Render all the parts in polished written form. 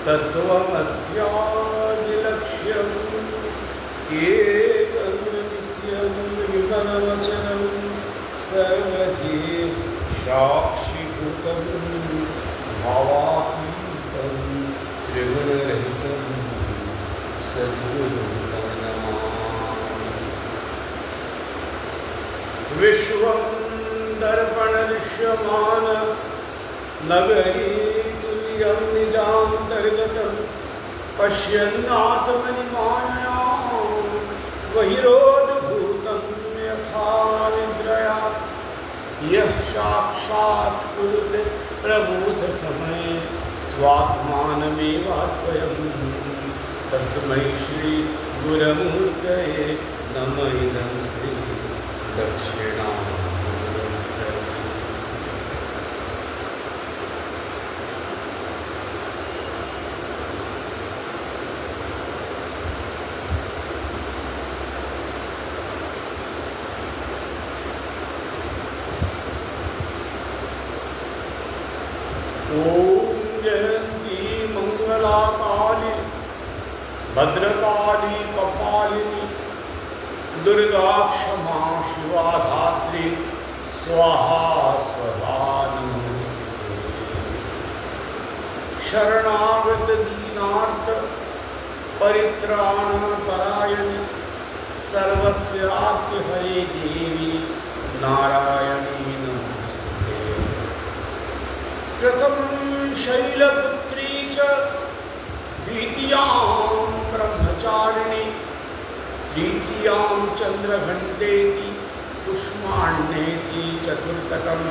तत्त्वमस्यादिलक्ष्यम् एकं नित्यं विमलमचलं सर्वधी साक्षीभूतं भावातीतं त्रिगुणरहितं सद्गुरुं नमामि। विश्वं दर्पणदृश्यमान नगरी तुल्यं निजान्तर्गतं पश्यन्नात्मनिमायया बहिरोद्भूतं यथा निद्रया यः साक्षात् कुरुते प्रबोधसमये स्वात्मानमेवाद्वयं तस्मै श्री गुरुमूर्तये नमः। इदं श्री दक्षिणामूर्तये। ओम जयंती मंगला काली भद्रकाली कपालिनी दुर्गा क्षमा शिवा धात्री स्वाहा स्वधा नमोस्तुते। शरणागत दीनार्थ परित्राण परायणे सर्वस्यार्ति हरे देवी नारायणी नमोस्तुते। प्रथम शैलपुत्री च द्वितीयां ब्रह्मचारिणी तृतीयां चंद्रघंटेति कुष्मांडेति चतुर्थकं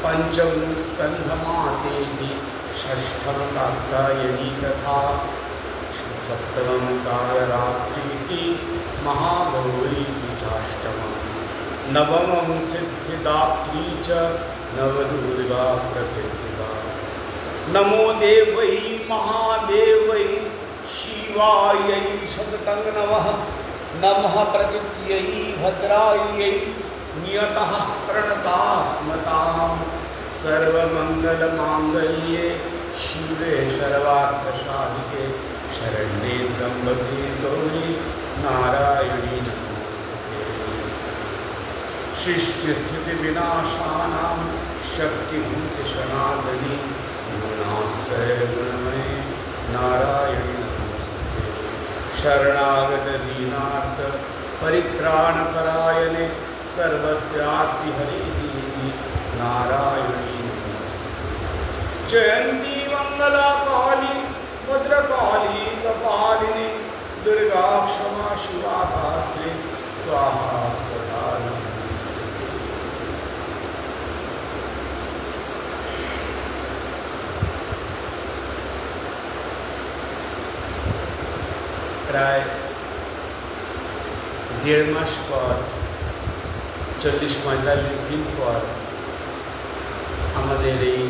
पंचमं स्कंधमातेति षष्ठं कात्यायनी तथा सप्तमं कालरात्रीति महागौरीति चाष्टमं नवमं सिद्धिदात्री च नवदुर्गा प्रकृतिका। नमो देवै महादेवै शिवायै सततं नमः। नमः प्रकृत्यै भद्रायै नियतः प्रणतास्मतां सर्वमंगलमांगल्ये शिवे सर्वार्थसाधिके शरण्ये त्र्यंबके गौरी नारायणी नमोस्तुते। सृष्टिस्थितिविनाशानां शक्तिभूतसनातनी गुणाश्रय गुणमये नारायणी नमोस्तुते। शरणागत दीनार्थ परित्राणपरायणे सर्वस्यार्ति हरे देवी नारायणी नमोस्तुते। जयंती मंगला काली भद्रकाली कपालिनी दुर्गा क्षमा शिवा धात्री स्वाहा स्वधा नमोस्तुते। प्राय 1.5 মাস পর 40-45 দিন পর আমাদের এই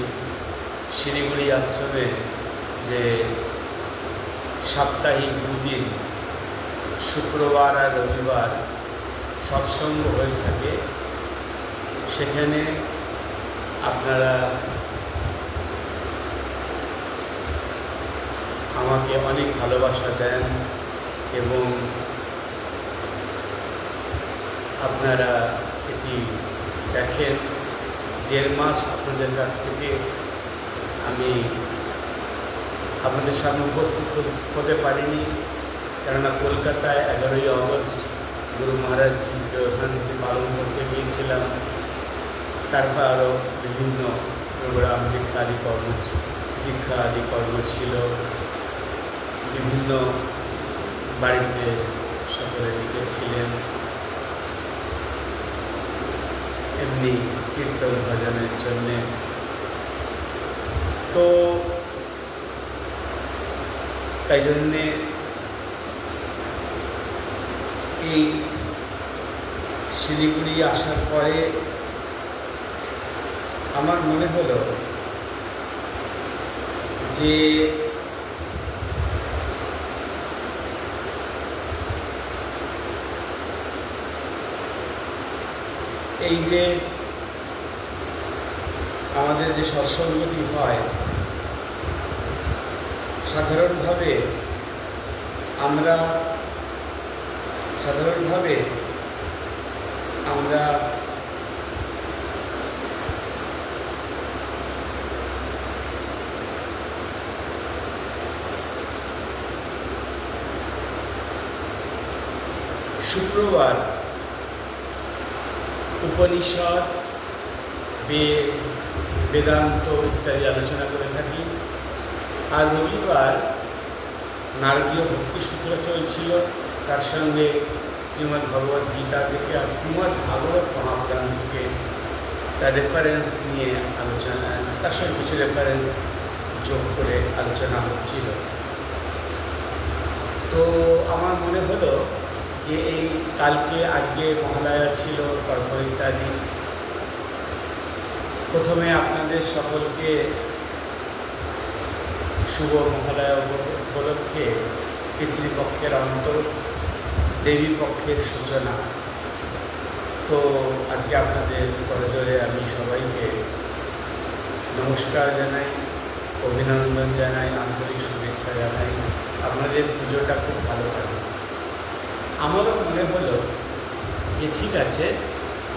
শিলিগুড়ি আশ্রমে যে সাপ্তাহিক দুদিন শুক্রবার আর রবিবার সৎসঙ্গ হয়ে থাকে, সেখানে আপনারা আমাকে অনেক ভালোবাসা দেন এবং আপনারা এটি দেখেন। 1.5 মাস আপনাদের কাছ থেকে আমি আপনাদের সামনে উপস্থিত হতে পারিনি, কেননা কলকাতায় 11ই অগস্ট গুরু মহারাজজি জয়ন্তী পালন করতে গিয়েছিলাম। তারপর আরও বিভিন্ন প্রোগ্রাম দীক্ষা আদি কর্ম ছিল। বিভিন্ন বাড়িতে সকলে লিখেছিলেন, এমনি কীর্তন ভজনের জন্যে। তো তাই জন্যে এই শিলিগুড়ি আসার পরে আমার মনে হলো যে এই যে আমাদের যে সৎসঙ্গটি হয় সাধারণভাবে আমরা শুক্রবার উপনিষদ, বেদান্ত ইত্যাদি আলোচনা করে থাকি। আর রবিবার নারদীয় ভক্তিসূত্র চলছিল, তার সঙ্গে শ্রীমদ্ ভগবদ গীতা থেকে আর শ্রীমদ্ ভাগবত মহাপুরাণ থেকে তার রেফারেন্স নিয়ে আলোচনা, তার সঙ্গে কিছু রেফারেন্স যোগ করে আলোচনা হচ্ছিল। তো আমার মনে হলো যে এই আজকে মহালয়া ছিল, তর্পণ ইত্যাদি, প্রথমে আপনাদের সকলকে শুভ মহালয়া উপলক্ষে পিতৃপক্ষের অন্ত, দেবী পক্ষের সূচনা। তো আজকে আপনাদের করজোড়ে আমি সবাইকে নমস্কার জানাই, অভিনন্দন জানাই, আন্তরিক শুভেচ্ছা জানাই। আপনাদের পুজোটা খুব ভালো কাটে। আমারও মনে হলো যে ঠিক আছে,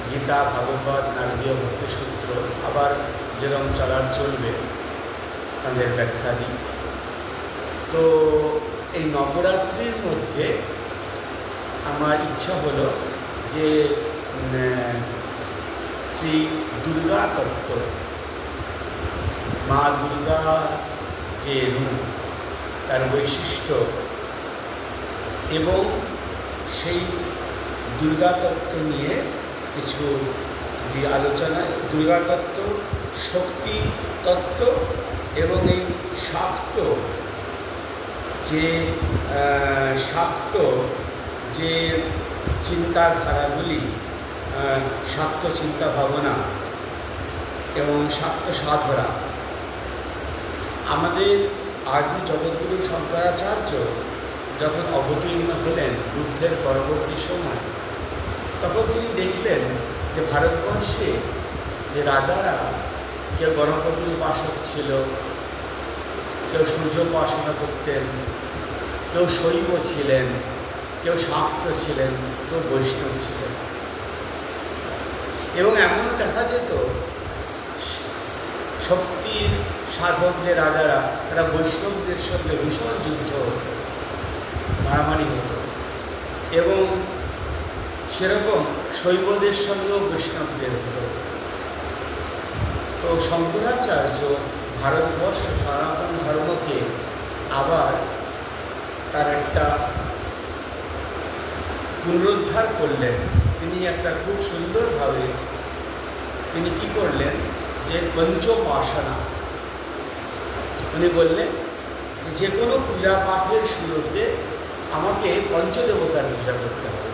গীতা, ভাগবত, নারদীয় ভক্তিসূত্র আবার যেরকম চলবে তাদের ব্যাখ্যা দিই। তো এই নবরাত্রির মধ্যে আমার ইচ্ছা হলো যে শ্রী দুর্গা তত্ত্ব, মা দুর্গা যে রূপ, তার বৈশিষ্ট্য এবং সেই দুর্গা তত্ত্ব নিয়ে কিছু আলোচনা, দুর্গা তত্ত্ব, শক্তি তত্ত্ব এবং এই শাক্ত যে চিন্তাধারাগুলি, শাক্ত চিন্তা ভাবনা এবং শাক্ত সাধনা, আমাদের আদি জগৎগুরু শঙ্করাচার্য যখন অবতীর্ণ হলেন বুদ্ধের পরবর্তী সময়, তখন তিনি দেখলেন যে ভারতবর্ষে যে রাজারা কেউ গণপতির উপাসক ছিল, কেউ সূর্য উপাসনা করতেন, কেউ শৈব ছিলেন, কেউ শাক্ত ছিলেন, কেউ বৈষ্ণব ছিলেন। এবং এমনও দেখা যেত শক্তির সাধক যে রাজারা, তারা বৈষ্ণবদের সঙ্গে ভীষণ যুদ্ধ হতো, মারামারি হতো, এবং সেরকম শৈবদের সঙ্গেও বৈষ্ণবদের হতো। তো শঙ্করাচার্য ভারতবর্ষ সনাতন ধর্মকে আবার তার একটা পুনরুদ্ধার করলেন। তিনি একটা খুব সুন্দরভাবে তিনি কী করলেন, যে পঞ্চোপাসনা, উনি বললেন যে কোনো পূজা পাঠের শুরুতে আমাকে পঞ্চদেবতার পূজা করতে হবে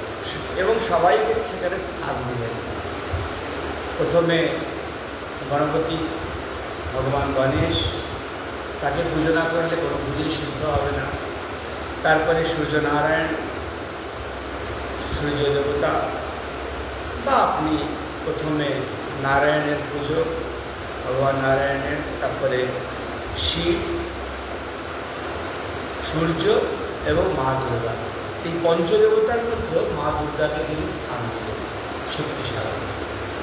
এবং সবাইকে সেখানে স্থান দিলেন। প্রথমে গণপতি, ভগবান গণেশ, তাকে পুজো না করলে কোনো পুজোই সিদ্ধ হবে না। তারপরে সূর্যনারায়ণ, সূর্য দেবতা, বা আপনি প্রথমে নারায়ণের পুজো, ভগবান নারায়ণের, তারপরে শিব, সূর্য এবং মা দুর্গা। এই পঞ্চদেবতার মধ্যে মা দুর্গাকে তিনি স্থান দিলেন শক্তিশালী।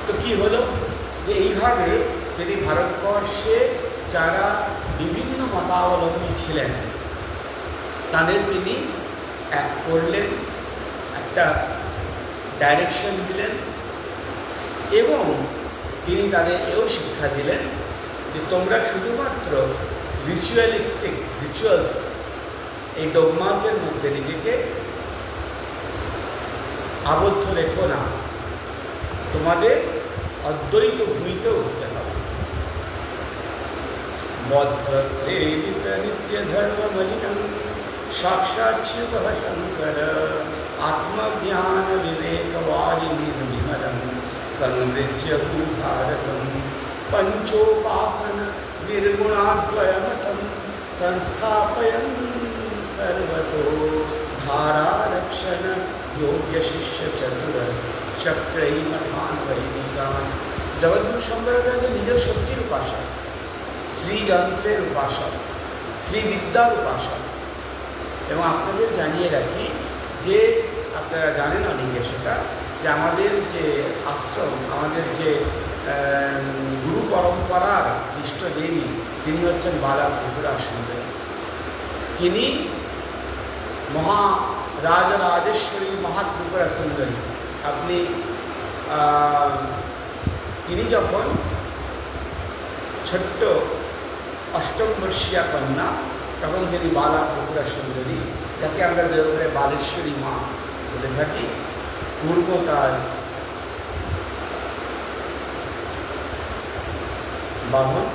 তো কি হলো, যে এইভাবে তিনি ভারতবর্ষে যারা বিভিন্ন মতাবলম্বী ছিলেন তাদের তিনি এক করলেন, একটা ডাইরেকশন দিলেন, এবং তিনি তাদের এও শিক্ষা দিলেন যে তোমরা শুধুমাত্র রিচুয়ালস, এই ডগমাসের মধ্যে নিজেকে আবদ্ধ রেখো না, তোমাদের অদ্বৈত ভূমিতে উঠতে হবে। বদ্ধ প্রেরিত নিত্য ধর্ম মলিনম সাক্ষাৎ শিব শঙ্কর আত্মজ্ঞান বিবেকবারি নির্বিমলম संवृज्य भारतम पंचोपासन निर्गुणाद्वयमतम संस्थापयन सर्वतो धारारक्षण योग्य शिष्य चतुर चक्रई मठान वैदिकान। जगद्गुरु शंकराचार्य निज शक्तिर उपासक, श्रीयंत्रेर उपासक, শ্রীবিদ্যার উপাসক। এবং আপনাদের জানিয়ে রাখি যে আপনারা জানেন অনেকে সেটা, যে আমাদের যে আশ্রম, আমাদের যে গুরু পরম্পরার ইষ্ট দেবী, তিনি হচ্ছেন বালা ত্রিপুরা সুন্দরী। তিনি রাজরাজেশ্বরী মহাত্রিপুরা সুন্দরী। আপনি তিনি যখন ছোট্ট অষ্টম বর্ষীয়া কন্যা, তখন তিনি বালা ত্রিপুরা সুন্দরী, যাকে আমরা দেওঘরে বালেশ্বরী মা বলে থাকি। পূর্বকাল বাহন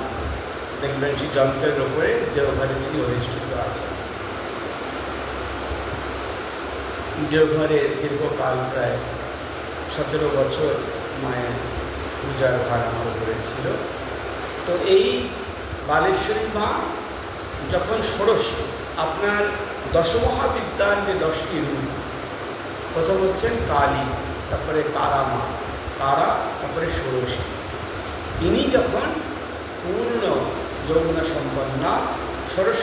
দেখবেন সেই যন্ত্রের ওপরে দেওঘরে তিনি অধিষ্ঠিত আছেন। দেওঘরে দীর্ঘকাল প্রায় 17 বছর মায়ের পূজার ভার আমার উপরে ছিল। তো এই বালেশ্বরী মা যখন ষোড়শী, আপনার দশমহাবিদ্যার যে 10টি রূপ, প্রথম হচ্ছেন কালী, তারপরে তারা মা, তারা, তারপরে ষোড়শী। ইনি যখন পূর্ণ যৌবনা সম্পন্না ষোড়শ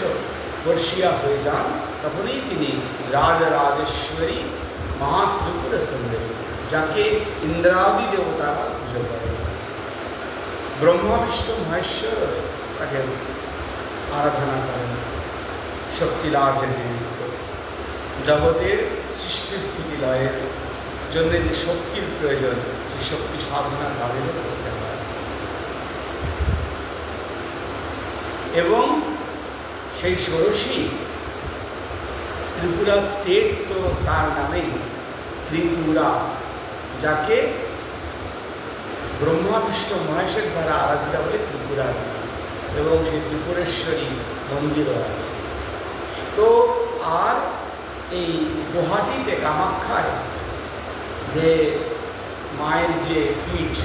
বর্ষীয়া হয়ে যান, তখনই তিনি রাজরাজেশ্বরী মহাত্রিপুরা সুন্দরী, যাকে ইন্দ্রাদি দেবতারা পুজো করেন। ব্রহ্মা বিষ্ণু মহেশ্বর তাকে আরাধনা করেন শক্তি লাভের নিমিত্ত। জগতের সৃষ্টি স্থিতি লয়ের জন্য যে শক্তির প্রয়োজন, সেই শক্তি সাধনা তাদেরও করতে হয়। এবং সেই ষোড়শী ত্রিপুরা স্টেট তো তার নামেই ত্রিপুরা, যাকে ব্রহ্মা বিষ্ণু মহেশের দ্বারা আরাধিতা বলে ত্রিপুরা, এবং সেই ত্রিপুরেশ্বরী মন্দিরও আছে। তো আর এই গুয়াহাটিতে কামাখ্যায় যে মায়ের যে পীঠ,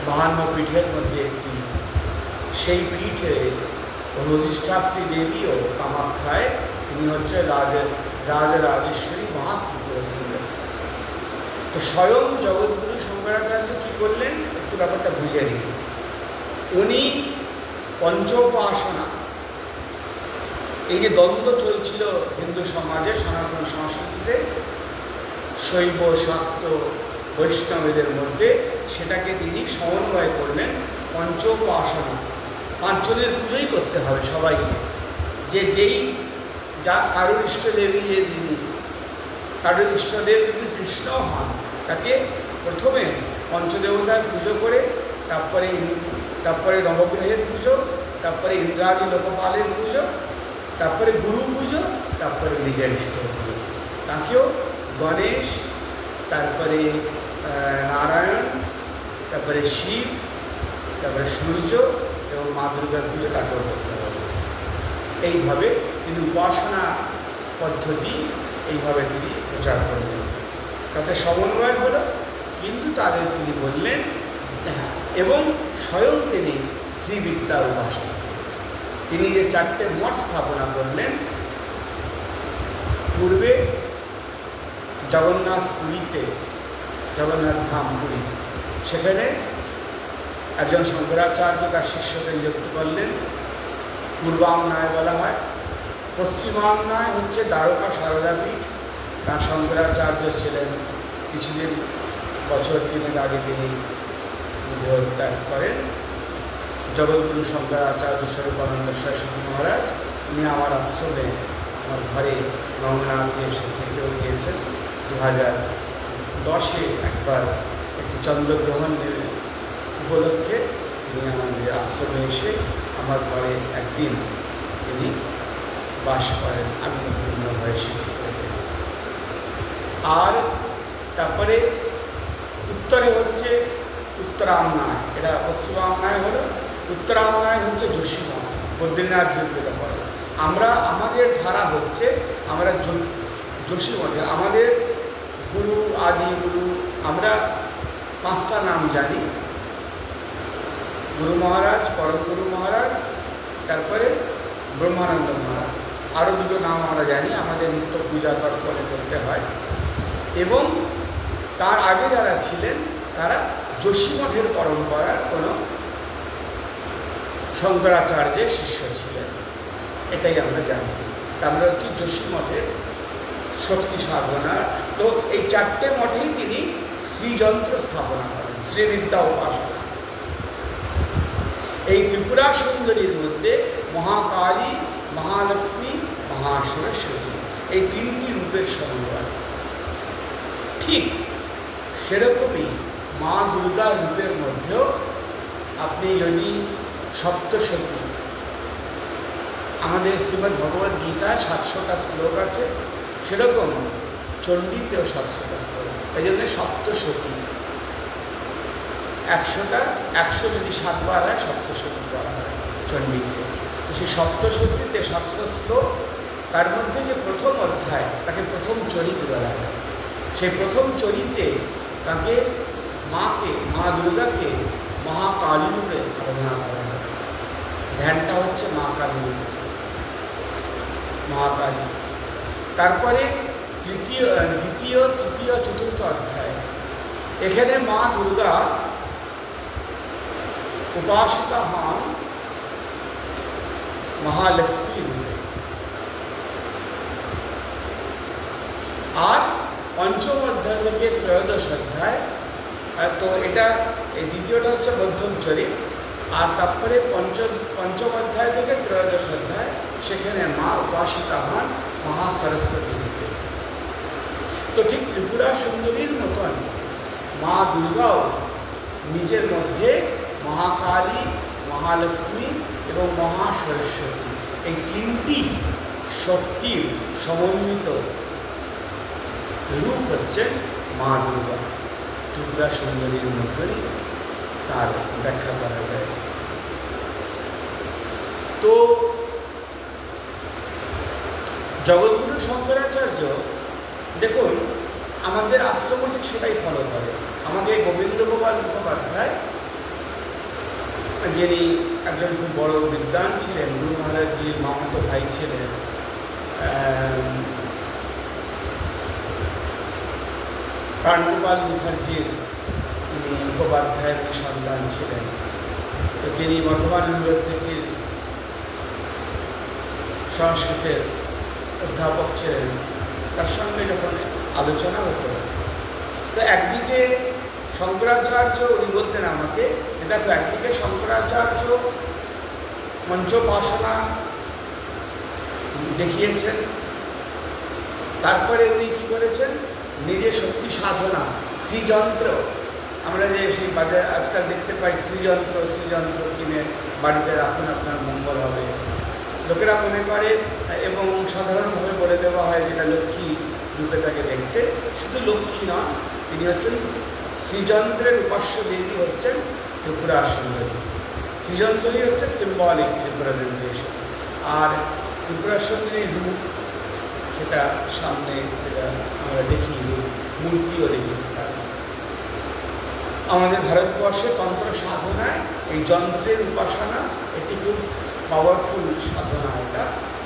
52 পীঠের মধ্যে একটি, সেই পীঠে অধিষ্ঠাত্রী দেবীও কামাখ্যায়, তিনি হচ্ছে রাজরাজেশ্বরী মহাত্রিপুরা সুন্দরী। তো স্বয়ং জগৎগুরু শঙ্করাচার্য কী করলেন, একটু ব্যাপারটা বুঝে নিন। উনি পঞ্চোপাসনা, এই যে দ্বন্দ্ব চলছিল হিন্দু সমাজে, সনাতন সংস্কৃতিতে শৈব শাক্ত বৈষ্ণবদের মধ্যে, সেটাকে তিনি সমন্বয় করলেন পঞ্চোপাসনা। 5 জনের পুজোই করতে হবে সবাইকে, যেই যা কারুর ইষ্টদেবী, যে দিদি কারুর ইষ্টদেব যদি কৃষ্ণ হন, তাকে প্রথমে পঞ্চদেবতার পুজো করে, তারপরে নবগ্রহের পুজো, তারপরে ইন্দ্রাদি লোকপালের পুজো, তারপরে গুরু পুজো, তারপরে নিজের ইষ্ট পুজো। তাকেও গণেশ, তারপরে নারায়ণ, তারপরে শিব, তারপরে সূর্য এবং মা দুর্গার পুজো তাকেও করতে হবে। এইভাবে তিনি উপাসনা পদ্ধতি এইভাবে তিনি প্রচার করলেন, তাতে সমন্বয় হলো। কিন্তু তাদের তিনি বললেন হ্যাঁ, এবং স্বয়ং তিনি শ্রীবিদ্যার উপাসক। তিনি যে 4টে মঠ স্থাপনা করলেন, পূর্বে জগন্নাথ পুরীতে, জগন্নাথ ধাম পুরী, সেখানে একজন শঙ্করাচার্য তার শিষ্যকে নিযুক্ত করলেন। পূর্বাংনায় বলা হয়, পশ্চিমাংনায় হচ্ছে দ্বারকা সারদাপীঠ, তার শঙ্করাচার্য ছিলেন। কিছুদিন বছর 3 আগে তিনি দেহত্যাগ করেন। জগৎগুরু শঙ্করাচার্য স্বরূপানন্দ সরস্বতী মহারাজ, উনি আমার আশ্রমে, আমার ঘরে রঙ্গনাথে এসে থেকেও গিয়েছেন। 2010-এ একবার একটি চন্দ্রগ্রহণের উপলক্ষে তিনি আমাদের আশ্রমে এসে আমার ঘরে একদিন তিনি বাস করেন। আমি পূর্ণভাবে শিক্ষিত হই। আর তারপরে উত্তরে হচ্ছে উত্তরাংনায়, এটা পশ্চিমাংনায় হলো। উত্তরাংনায় হচ্ছে যোশীমঠ, বদ্রীনাথ যেটা বলে। আমাদের ধারা হচ্ছে, আমরা যোশীমঠে আমাদের গুরু, আদি গুরু, আমরা 5টা নাম জানি: গুরু মহারাজ, পরম গুরু মহারাজ, তারপরে ব্রহ্মানন্দ মহারাজ। আরও 2টো নাম আমরা জানি, আমাদের নিত্য পূজা তর্পণে করতে হয়। এবং তার আগে যারা ছিলেন, তারা যোশীমঠের পরম্পরার কোনো শঙ্করাচার্যের শিষ্য ছিলেন। এটাই আমরা জানি। আমরা হচ্ছে যোশী মঠের শক্তি সাধনা। তো এই 4টে মঠেই তিনি শ্রীযন্ত্র স্থাপনা করেন, শ্রীবিদ্যা উপাসনা। এই ত্রিপুরা সুন্দরীর মধ্যে মহাকালী, মহালক্ষ্মী, মহাসরস্বতী এই 3টি রূপের সমন্বয়। ঠিক সেরকমই মা দুর্গা রূপের মধ্যেও আপনি যদি সপ্তশতী, আমাদের শ্রীমদ্ ভগবদ্ গীতায় 700টা শ্লোক আছে, সেরকম চণ্ডীতেও 700টা শ্লোক। এই জন্য সপ্তশতী, 100 যদি 7 বার হয় সপ্তশতী বলা হয় চণ্ডীকে। সেই সপ্তশতীতে 700 শ্লোক, তার মধ্যে যে প্রথম অধ্যায় তাকে প্রথম চরিত বলা হয়। সেই প্রথম চরিতে তাকে মা দুর্গাকে মহাকালী রূপে আরাধনা করা হয়। ধ্যানটা হচ্ছে মা কালী, মহাকালী। তারপরে দ্বিতীয়, তৃতীয়, চতুর্থ অধ্যায়, এখানে মা দুর্গা উপাসিতা হন মহালক্ষ্মী রূপে। আর পঞ্চম অধ্যায় থেকে ত্রয়োদশ অধ্যায়, তো এটা এই দ্বিতীয়টা হচ্ছে মধ্যম চরিত। আর তারপরে পঞ্চম অধ্যায় থেকে ত্রয়োদশ অধ্যায়, সেখানে মা উপাসিতা হন মহাসরস্বতী রূপে। তো ঠিক ত্রিপুরা সুন্দরীর মতন মা দুর্গাও নিজের মধ্যে মহাকালী, মহালক্ষ্মী এবং মহাসরস্বতী এই 3টি শক্তির সমন্বিত রূপ হচ্ছেন মা দুর্গা। ত্রিপুরা সুন্দরীর মধ্যেই তার ব্যাখ্যা করা যায়। তো জগৎগুরু শঙ্করাচার্য, দেখুন আমাদের আশ্রম ঠিক সেটাই ফলো করে। আমাকে গোবিন্দ গোপাল মুখোপাধ্যায়, যিনি একজন খুব বড় বিদ্বান ছিলেন, গুরু মহারাজজির মামাতো ভাই ছিলেন, প্রাণগোপাল মুখার্জির তিনি মুখোপাধ্যায়ের সন্তান ছিলেন। তো তিনি বর্ধমান ইউনিভার্সিটির সংস্কৃতের অধ্যাপক ছিলেন। তার সঙ্গে যখন আলোচনা হতো, তো একদিকে শঙ্করাচার্য উনি বলতেন আমাকে, দেখো একদিকে শঙ্করাচার্য মঞ্চোপাসনা দেখিয়েছেন, তারপরে উনি কী করেছেন, নিজের শক্তি সাধনা, শ্রীযন্ত্র, আমরা যে সেই বাজারে আজকাল দেখতে পাই শ্রীযন্ত্র কিনে বাড়িতে রাখুন আপনার মঙ্গল হবে, লোকেরা মনে করে এবং সাধারণভাবে বলে দেওয়া হয় যেটা লক্ষ্মী রূপে তাকে দেখতে। শুধু লক্ষ্মী নন, তিনি হচ্ছেন শ্রীযন্ত্রের উপাস্য দেবী, হচ্ছেন ত্রিপুরা সুন্দরী। শ্রীযন্ত্রই হচ্ছে সিম্বলিক রিপ্রেজেন্টেশন, আর ত্রিপুরা সুন্দরীর রূপ সেটা সামনে আমরা দেখি, মূর্তিও দেখি। আমাদের ভারতবর্ষে তন্ত্র সাধনায় এই যন্ত্রের উপাসনা একটি খুব পাওয়ারফুল সাধনা। এটা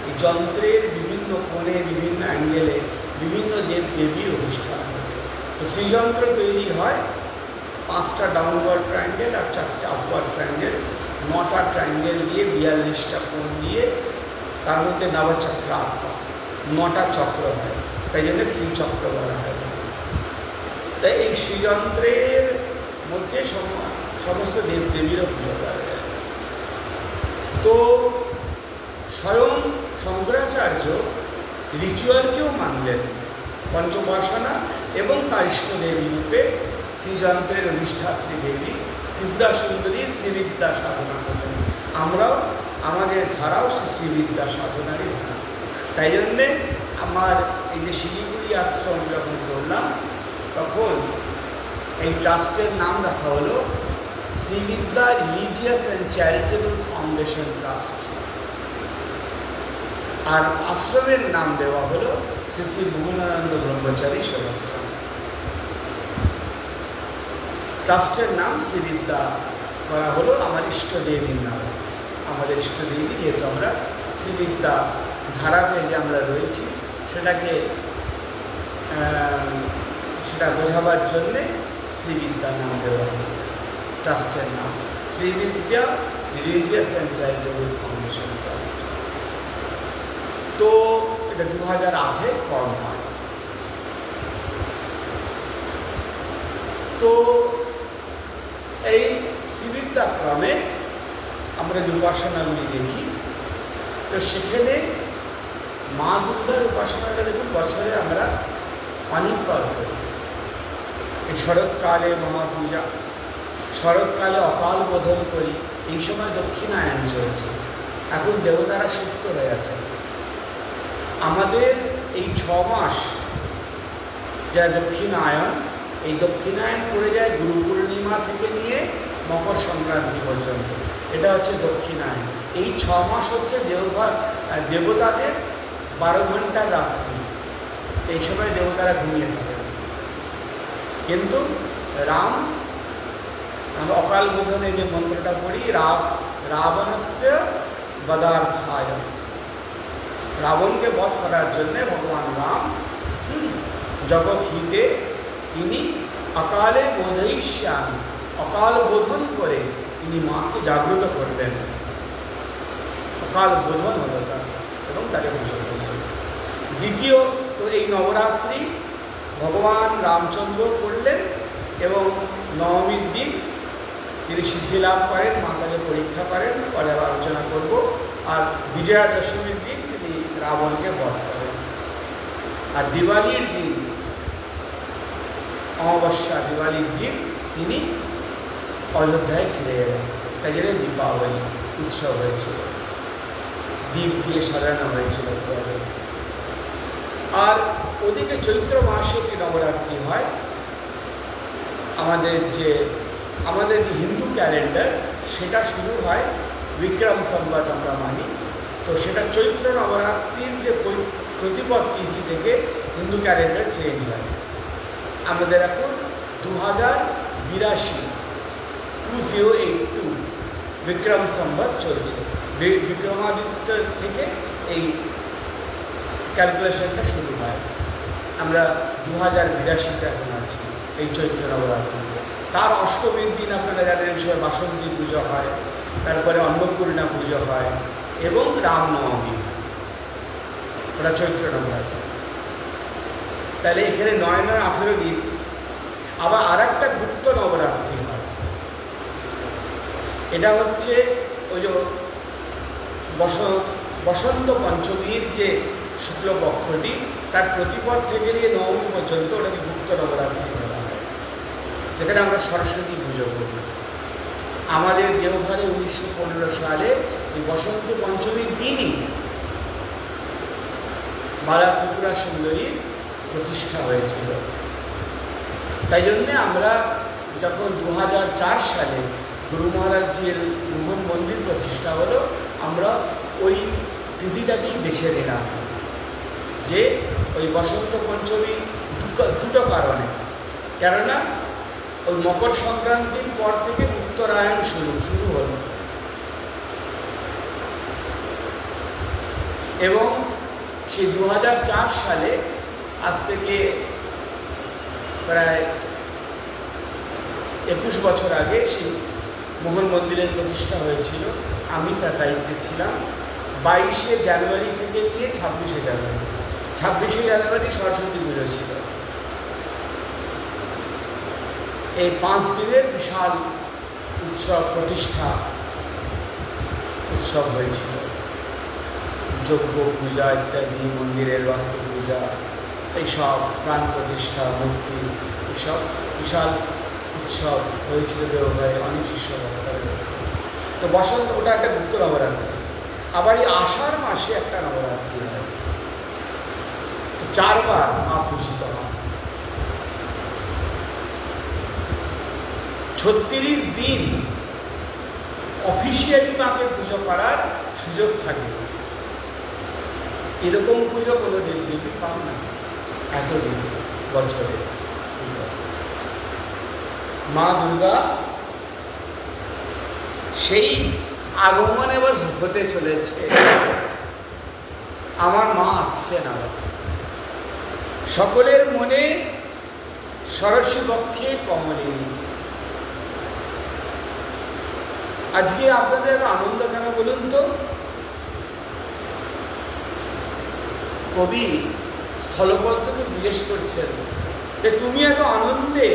এই যন্ত্রের বিভিন্ন কোণে, বিভিন্ন অ্যাঙ্গেলে বিভিন্ন দেব দেবীর অধিষ্ঠান থাকে। তো শ্রীযন্ত্র তৈরি হয় 5টা ডাউনওয়ার্ড ট্রায়াঙ্গেল আর 4টা আপওয়ার্ড ট্রায়াঙ্গেল, 9টা ট্রায়াঙ্গেল দিয়ে 42টা কোণ দিয়ে, তার মধ্যে নবচক্রাত্মক 9টা চক্র হয়, তাই জন্য শ্রীচক্র বলা হয়। তাই এই শ্রীযন্ত্রের মধ্যে সমস্ত দেবদেবীরও পুজো করা যায়। তো স্বয়ং শঙ্করাচার্য রিচুয়ালকেও মানলেন, পঞ্চোপাসনা এবং তার ইষ্টদেবী রূপে শ্রীযন্ত্রের অধিষ্ঠাত্রী দেবী ত্রিপুরা সুন্দরীর শ্রীবিদ্যা সাধনা করলেন। আমরাও আমাদের ধারাও শ্রীবিদ্যা সাধনারই ধারা। তাই জন্যে আমার এই যে শিলিগুড়ি আশ্রম যখন করলাম, তখন এই ট্রাস্টের নাম রাখা হলো Shrividya religious and charitable foundation trust, আর আশ্রমের নাম দেওয়া হলো শ্রী শ্রী ভুবনানন্দ ব্রহ্মচারী সেবাশ্রম। ট্রাস্টের নাম শ্রীবিদ্যা করা হলো আমার ইষ্টদেবীর নাম। আমাদের ইষ্টদেবী, যেহেতু আমরা শ্রীবিদ্যা ধারাতে যে আমরা রয়েছি, সেটা বোঝাবার জন্যে শ্রীবিদ্যার নাম দেওয়া হলো। ট্রাস্টের নাম Srividya religious and charitable foundation trust. এটা 2008-এ ফর্ম হয়। তো এই শ্রীবিদ্যাক্রমে আমরা যে উপাসনাগুলি দেখি, তো সেখানে মা দুর্গার উপাসনাটা দেখুন বছরে আমরা অনেকবার করি। এই শরৎকালে মহাপূজা, শরৎকালে অকাল বোধন করি, এই সময় দক্ষিণায়ন চলছে, এখন দেবতারা সুপ্ত হয়ে আছে। আমাদের এই 6 মাস যা দক্ষিণায়ন, এই দক্ষিণায়ন পড়ে যায় গুরু পূর্ণিমা থেকে নিয়ে মকর সংক্রান্তি পর্যন্ত, এটা হচ্ছে দক্ষিণায়ন। এই 6 মাস হচ্ছে দেবতাদের 12 ঘন্টার রাত্রি, এই সময় দেবতারা ঘুমিয়ে থাকেন। কিন্তু রাম, আমরা অকাল বোধনে যে মন্ত্রটা পড়ি, রাবণস্য বধার্থায়, রাবণকে বধ করার জন্যে ভগবান রাম জগৎ হিতে তিনি অকালে বোধয়িষ্যামি, অকাল বোধন করে তিনি মাকে জাগ্রত করলেন। অকাল বোধন হলো তার, এবং তাকে পুজো করলেন। দ্বিতীয় তো এই নবরাত্রি ভগবান রামচন্দ্র করলেন, এবং নবমীর দিন তিনি সিদ্ধি লাভ করেন, মা তাকে পরীক্ষা করেন, পরে আলোচনা করব। আর বিজয়া দশমীর দিন তিনি রাবণকে বধ করেন। আর দিওয়ালির দিন, অমাবস্যা দিওয়ালির দিন তিনি অযোধ্যায় ফিরে এলেন। তাই জন্য দীপাবলি উৎসব হয়েছিল, দ্বীপ দিয়ে সাজানো হয়েছিল। আর ওদিকে চৈত্র মাসে একটি নবরাত্রি হয়। আমাদের যে হিন্দু ক্যালেন্ডার, সেটা শুরু হয় বিক্রম সম্বত আমরা মানি, তো সেটা চৈত্র নবরাত্রির যে প্রতিপদ তিথি থেকে হিন্দু ক্যালেন্ডার চেঞ্জ হয়। আমাদের এখন 2082 বিক্রম সম্বত চলছে। বিক্রমাদিত্য থেকে এই ক্যালকুলেশনটা শুরু হয়। আমরা 2082-তে এখন আছি এই চৈত্র নবরাত্রিতে। তার অষ্টমীর দিন আপনারা জানেন সবাই বাসন্তী পুজো হয়, তারপরে অন্নপূর্ণা পুজো হয়, এবং রামনবমী, ওটা চৈত্র নবরাত্রি। তাহলে এখানে 9-9-18 দিন। আবার আর একটা গুপ্ত নবরাত্রি হয়, এটা হচ্ছে ওই যে বসন্ত পঞ্চমীর যে শুক্লপক্ষটি, তার প্রতিপদ থেকে নিয়ে নবমী পর্যন্ত ওটাকে গুপ্ত নবরাত্রি বলা হয়, যেখানে আমরা সরস্বতী পুজো করি। আমাদের দেওঘরে 1915 সালে এই বসন্ত পঞ্চমীর দিনই বালা ত্রিপুরা সুন্দরীর প্রতিষ্ঠা হয়েছিল। তাই জন্যে আমরা যখন 2004 সালে গুরু মহারাজজির মোহন মন্দির প্রতিষ্ঠা হলো, আমরা ওই তিথিটাকেই বেছে নিলাম, যে ওই বসন্ত পঞ্চমী দুটো কারণে। কেননা ওই মকর সংক্রান্তির পর থেকে উত্তরায়ণ শুরু হলো, এবং সেই 2004 সালে আজ থেকে প্রায় 21 বছর আগে সেই মোহন মন্দিরের প্রতিষ্ঠা হয়েছিল। আমি তার দায়িত্বে ছিলাম। 22শে জানুয়ারি থেকে নিয়ে 26শে জানুয়ারি, 26শে জানুয়ারি সরস্বতী পুজো ছিল। এই 5 দিনের বিশাল উৎসব, প্রতিষ্ঠা উৎসব হয়েছিল। যজ্ঞ পূজা ইত্যাদি, মন্দিরের বাস্তু পূজা, এইসব প্রাণ প্রতিষ্ঠা, মূর্তি, এইসব বিশাল উৎসব হয়েছিল দেওঘরে। অনেক শিষ্য ভক্তরা এসেছিল। তো বসন্ত, ওটা একটা গুপ্ত নবরাত্রি। আবার এই আষাঢ় মাসে একটা নবরাত্রি হয়, তো 4 বার মা পূজিত হয়। 36 দিন অফিসিয়ালি মাকে পুজো করার সুযোগ থাকে। এরকম পুজো কোনো দেবদেবী পান না এতদিন বছরে। মা দুর্গা সেই আগমন এবার হতে চলেছে। আমার মা আসছেন আবার। সকলের মনে সরস্বী বক্ষে কমলিনী। আজকে আপনাদের আনন্দ কেন বলুন তো? কবি স্থলপদ্মকে জিজ্ঞেস করছেন যে তুমি এত আনন্দে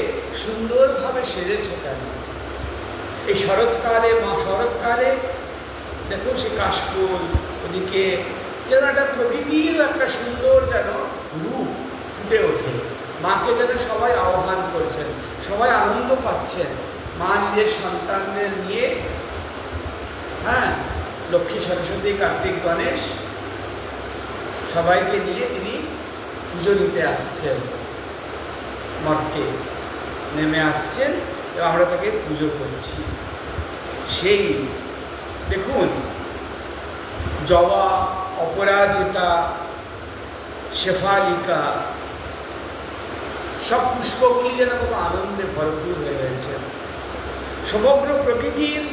সুন্দরভাবে সেজেছ কেন? এই শরৎকালে, শরৎকালে দেখো সে কাশফুল, ওদিকে যেন একটা প্রকৃতির একটা সুন্দর যেন রূপ ফুটে ওঠে। মাকে যেন সবাই আহ্বান করছেন, সবাই আনন্দ পাচ্ছেন। মা নিজের সন্তানদের নিয়ে, হ্যাঁ, লক্ষ্মী, সরস্বতী, কার্তিক, গণেশ সবাইকে নিয়ে তিনি পুজো নিতে আসছেন, মর্তে নেমে আসছেন এবং আমরা তাকে পুজো করছি। সেই দেখুন জবা, অপরাজিতা, শেফালিকা সব পুষ্পগুলি যেন কত আনন্দে ভরপুর হয়ে রয়েছে। সমগ্র প্রকৃতির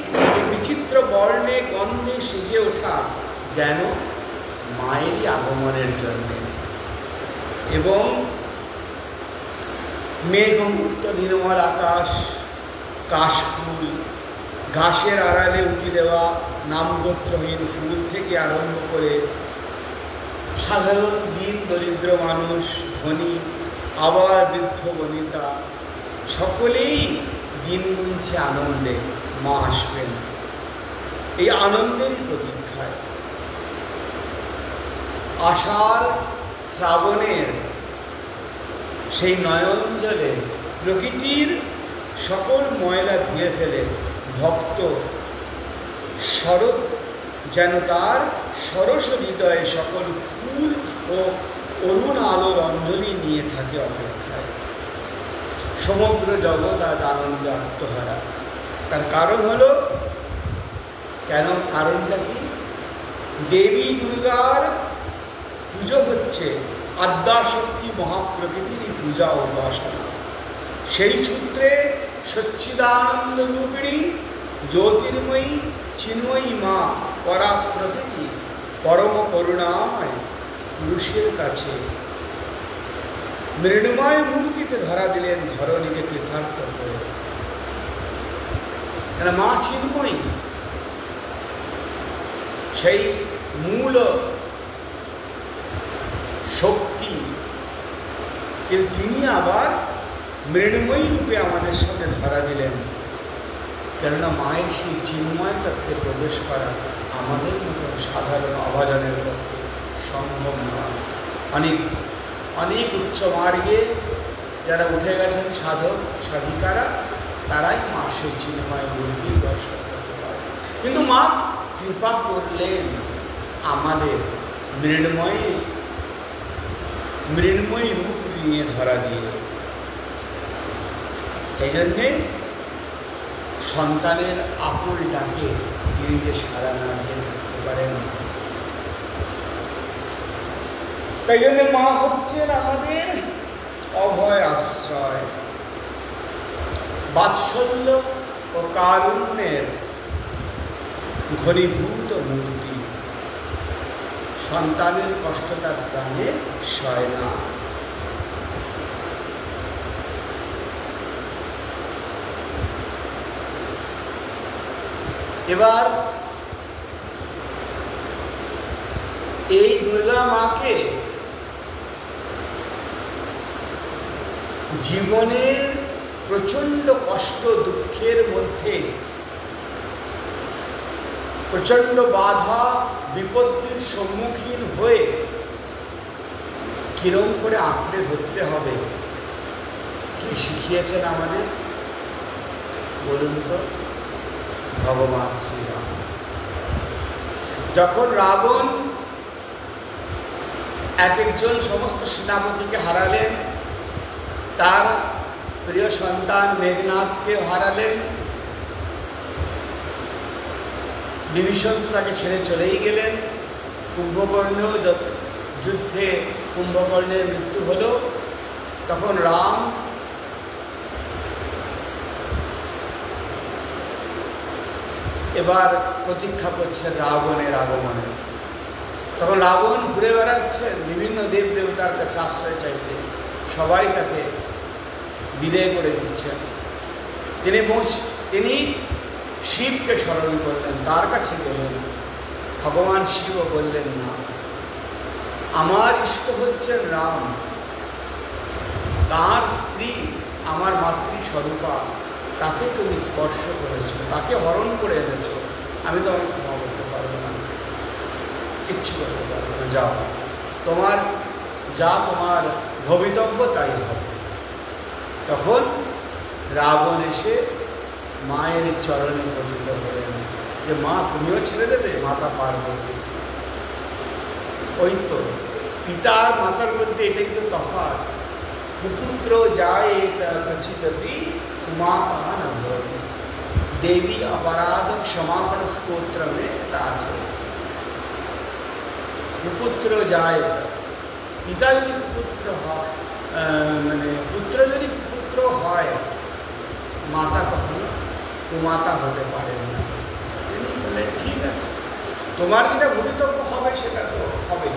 বিচিত্র বর্ণে গন্ধে সেজে ওঠা যেন মায়েরই আগমনের জন্যে। এবং মেঘমুক্ত নির্মল আকাশ, কাশফুল, ঘাসের আড়ালে উঁকি দেওয়া নামগোত্রহীন ফুল থেকে আরম্ভ করে সাধারণ দিন দরিদ্র মানুষ, ধনী, আবার বৃদ্ধ বনিতা সকলেই দিন গুনছে আনন্দে মা আসবেন। এই আনন্দের প্রতীক্ষায় আষাঢ় শ্রাবণের সেই নয়ন জলে প্রকৃতির সকল ময়লা ধুয়ে ফেলে ভক্ত শরৎ যেন তার সরস হৃদয়ে সকল ফুল ও অরুণ আলোর অঞ্জলি নিয়ে থাকে অপেক্ষায়। সমগ্র জগৎ আজ আনন্দ আত্মহারা। তার কারণ হলো, কেন কারণটা কি? দেবী দুর্গার পুজো হচ্ছে, আদ্যাশক্তি মহাপ্রকৃতির পূজা ও উপাসনা। সেই সূত্রে সচ্চিদানন্দ রূপিণী জ্যোতির্ময়ী চিন্ময়ী মা পরা প্রকৃতি পরম করুণাময় পুরুষের কাছে মৃন্ময় মূর্তিতে ধরা দিলেন ধরণীকে কৃতার্থ করে। মা চিন্ময়ী সেই মূল শক্তি, কিন্তু তিনি আবার মৃন্ময়ী রূপে আমাদের সাথে ধরা দিলেন। কেননা মায়ের সেই চিন্ময় তত্ত্বে প্রবেশ করা আমাদের মতো সাধারণ অভাজনের পক্ষে সম্ভব নয়। অনেক অনেক উচ্চ মার্গে যারা উঠে গেছেন সাধক সাধিকারা, তারাই মা সেই চিন্ময় মূর্তির দর্শন করতে পারে। কিন্তু মা কৃপা করলেন আমাদের মৃন্ময়ী রূপ নিয়ে ধরা দিয়ে। এই জন্যে সন্তানের আকুল ডাকে তিনি যে সাড়া না দিয়ে থাকতে পারেন। তাই জন্য মা হচ্ছেন আমাদের অভয় আশ্রয়, বাৎসল্য ও কারুণ্যের ঘনীভূত মূর্তি। সন্তানের কষ্ট তার প্রাণে সয় না। এবার এই দুর্গা মাকে জীবনের প্রচণ্ড কষ্ট দুঃখের মধ্যে, প্রচণ্ড বাধা বিপত্তির সম্মুখীন হয়ে কিরম করে আঁকড়ে ধরতে হবে, কে শিখিয়েছেন আমাদের? বলুন তো, ভগবান শ্রীরাম। যখন রাবণ এক একজন সমস্ত সেনাপতিকে হারালেন, তার প্রিয় সন্তান মেঘনাথকে হারালেন, বিভীষণ তো তাকে ছেড়ে চলেই গেলেন, কুম্ভকর্ণেও যুদ্ধে কুম্ভকর্ণের মৃত্যু হল, তখন রাম এবার প্রতীক্ষা করছেন রাবণের আগমনে। তখন রাবণ ঘুরে বেড়াচ্ছেন বিভিন্ন দেব দেবতার কাছে আশ্রয় চাইতে, সবাই তাকে বিদায় করে দিচ্ছেন। তিনি শিবকে স্মরণ করলেন, তার কাছে গেলেন। ভগবান শিবও বললেন না, আমার ইষ্ট হচ্ছেন রাম, তার স্ত্রী আমার মাতৃস্বরূপা, তাকে তুমি স্পর্শ করেছ, তাকে হরণ করে এনেছ, আমি তোমাকে ক্ষমা করতে পারবো না, কিচ্ছু করতে পারবো না, যাও, তোমার তোমার ভবিতব্য তাই হবে। তখন রাবণ এসে মায়ের চরণে পতিত হলেন যে মা তুমিও ছেড়ে দেবে? মাতা পার্বতী। ওই তো পিতা আর মাতার মধ্যে এটাই তো তফাৎ। কুপুত্র যায় কচিতপি মাতা ন ভবতি, দেবী অপরাধ ক্ষমাপণ স্তোত্র মে এটা আছে। কুপুত্র যায়, পিতা যদি কুপুত্র হয়, মানে পুত্র যদি কুপুত্র হয়, মাতা কখনো কুমাতা হতে পারেন না। তিনি বললেন ঠিক আছে, তোমার যেটা ভবিতব্য হবে সেটা তো হবেই,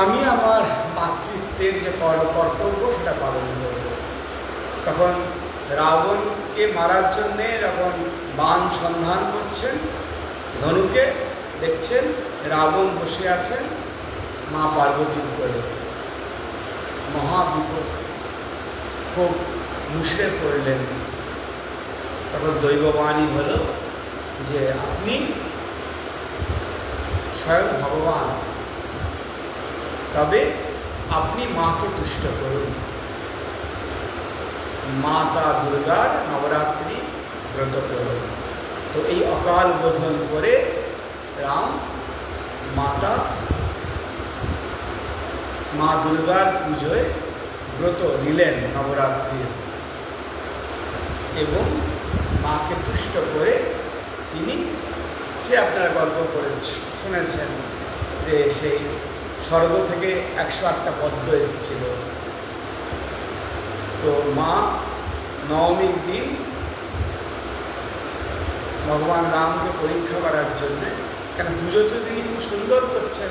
আমি আমার মাতৃত্বের যে কর্তব্য সেটা পালন করব। তখন রাবণকে মারার জন্যে যখন বাণ সন্ধান করছেন, ধনুকে দেখছেন রাবণ বসে আছেন মা পার্বতীর উপরে, মহাবিপদ, খুব মুশড়ে পড়লেন। তখন দৈববাণী হলো যে আপনি স্বয়ং ভগবান, তবে আপনি মাকে তুষ্ট করুন, মাতা দুর্গার নবরাত্রি ব্রত করুন। তো এই অকাল বোধন করে রাম মা দুর্গার পুজোয় ব্রত নিলেন নবরাত্রির, এবং মাকে তুষ্ট করে তিনি, সে আপনারা গল্প করে শুনেছেন যে সেই স্বর্গ থেকে 108টা পদ্ম এসেছিল। তো মা নবমীর দিন ভগবান রামকে পরীক্ষা করার জন্যে, কেন পুজো তো তিনি খুব সুন্দর করছেন,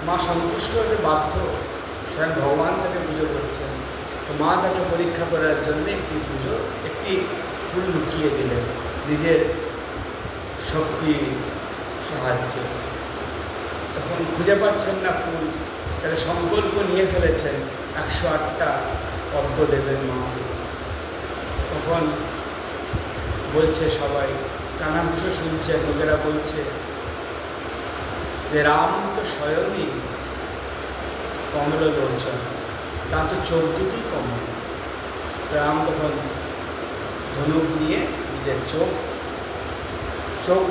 মা সন্তুষ্ট হতে বাধ্য, স্বয়ং ভগবান তাকে পুজো করছেন। তো মা তাকে পরীক্ষা করার জন্য একটি ফুল লুকিয়ে দিলেন নিজের শক্তির সাহায্যে। তখন খুঁজে পাচ্ছেন না ফুল, তাহলে সংকল্প নিয়ে ফেলেছেন 108টা পদ্ম দেবেন মাকে। তখন বলছে সবাই, কানাঘুষো শুনছে, লোকেরা বলছে যে রাম তো স্বয়ংই কমল লোচন, তার তো চোখ দুটি কমল। রাম তখন ধনুক নিয়ে নিজের চোখ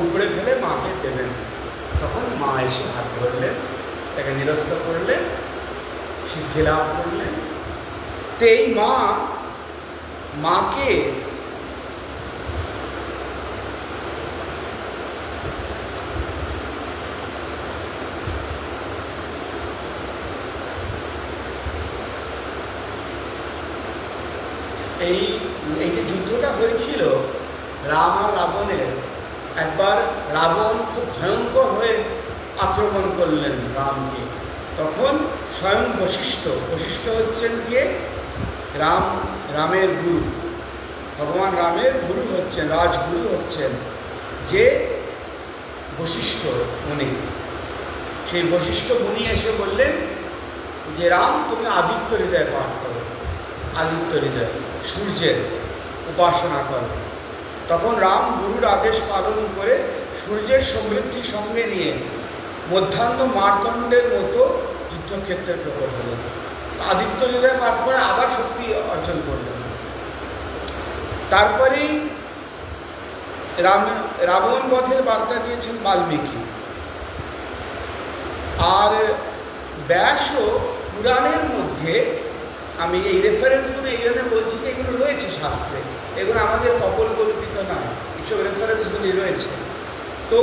উপড়ে ফেলে মাকে দেবেন। তখন মা এসে হাত ধরলেন, তাকে নিরস্ত করলেন, সিদ্ধি লাভ করলেন। তো এই মাকে এই যে যুদ্ধটা হয়েছিল রাম আর রাবণের, একবার রাবণ খুব ভয়ঙ্কর হয়ে আক্রমণ করলেন রামকে। তখন স্বয়ং বশিষ্ঠ হচ্ছেন গিয়ে রামের গুরু, ভগবান রামের গুরু হচ্ছেন, রাজগুরু হচ্ছেন যে বশিষ্ঠ মুনি। সেই বশিষ্ঠ মুনি এসে বললেন যে রাম তুমি আদিত্য হৃদয় পাঠ করো, আদিত্য হৃদয় সূর্যের উপাসনা করো। তখন রাম গুরুর আদেশ পালন করে সূর্যের সমৃদ্ধি সঙ্গে নিয়ে মধ্যাহ্ন মারদণ্ডের মতো যুদ্ধক্ষেত্রে প্রকট হলেন। আদিত্য হৃদয় পাঠ করে আবার শক্তি অর্জন করলেন। তারপরেই রাবণ বধের বার্তা দিয়েছেন বাল্মীকি। আর ব্যাসও পুরাণের মধ্যে, আমি এই রেফারেন্সগুলো এই জন্য বলছি যে এগুলো রয়েছে শাস্ত্রে, এগুলো আমাদের কল্পিত নয়, এইসব রেফারেন্সগুলি রয়েছে। তো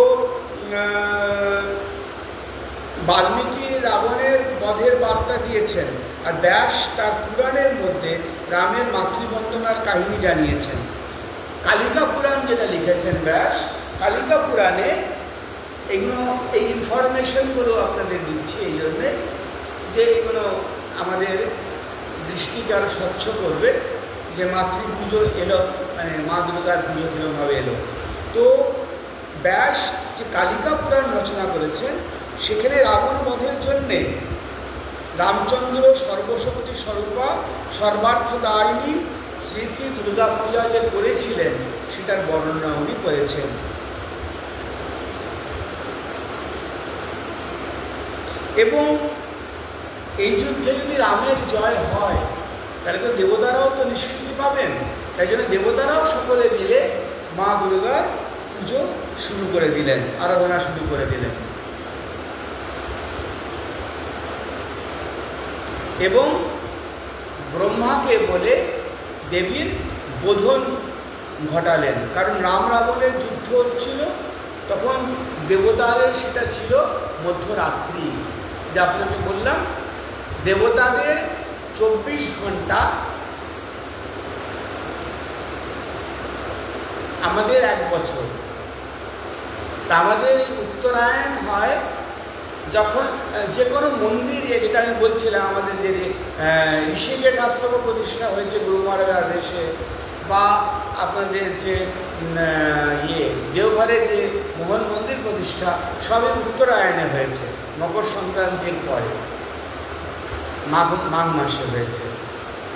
বাল্মীকি রাবণের বধের বার্তা দিয়েছেন, আর ব্যাস তার পুরাণের মধ্যে রামের মাতৃবন্দনার কাহিনী জানিয়েছেন। কালিকা পুরাণ যেটা লিখেছেন ব্যাস, কালিকা পুরাণে এগুলো, এই ইনফরমেশনগুলো আপনাদের দিচ্ছি এই জন্যে যে এগুলো আমাদের দৃষ্টিকে আরও স্বচ্ছ করবে যে মাতৃপুজো এলো, মানে মা দুর্গার পুজো কীরকমভাবে এলো। তো ব্যাস যে কালিকা পুরাণ রচনা করেছেন, সেখানে রাবণ বধের জন্যে রামচন্দ্র সর্বশক্তি স্বরূপা সর্বার্থদায়িনী শ্রী শ্রী দুর্গা পূজা যে করেছিলেন সেটার বর্ণনা উনি করেছেন। এবং এই যুদ্ধে যদি রামের জয় হয় তাহলে তো দেবতারাও তো নিষ্কৃতি পাবেন, তাই জন্য দেবতারাও সকলে মিলে মা দুর্গার পুজো শুরু করে দিলেন, আরাধনা শুরু করে দিলেন। এবং ব্রহ্মাকে বলে দেবীর বোধন ঘটালেন, কারণ রাম রাবণের যুদ্ধ হচ্ছিল তখন দেবতাদের সেটা ছিল মধ্যরাত্রি। যা আপনাকে বললাম, দেবতাদের 24 ঘন্টা, আমাদের 1 বছর। তা আমাদের এই উত্তরায়ণ হয় যখন যে কোনো মন্দিরে, যেটা আমি বলছিলাম আমাদের যে ঋষিকেশ আশ্রম প্রতিষ্ঠা হয়েছে গুরু মহারাজের আদেশে, বা আপনাদের যে দেওঘরে যে মোহন মন্দির প্রতিষ্ঠা, সবই উত্তরায়ণে হয়েছে, মকর সংক্রান্তির পরে মাঘ মাসে হয়েছে।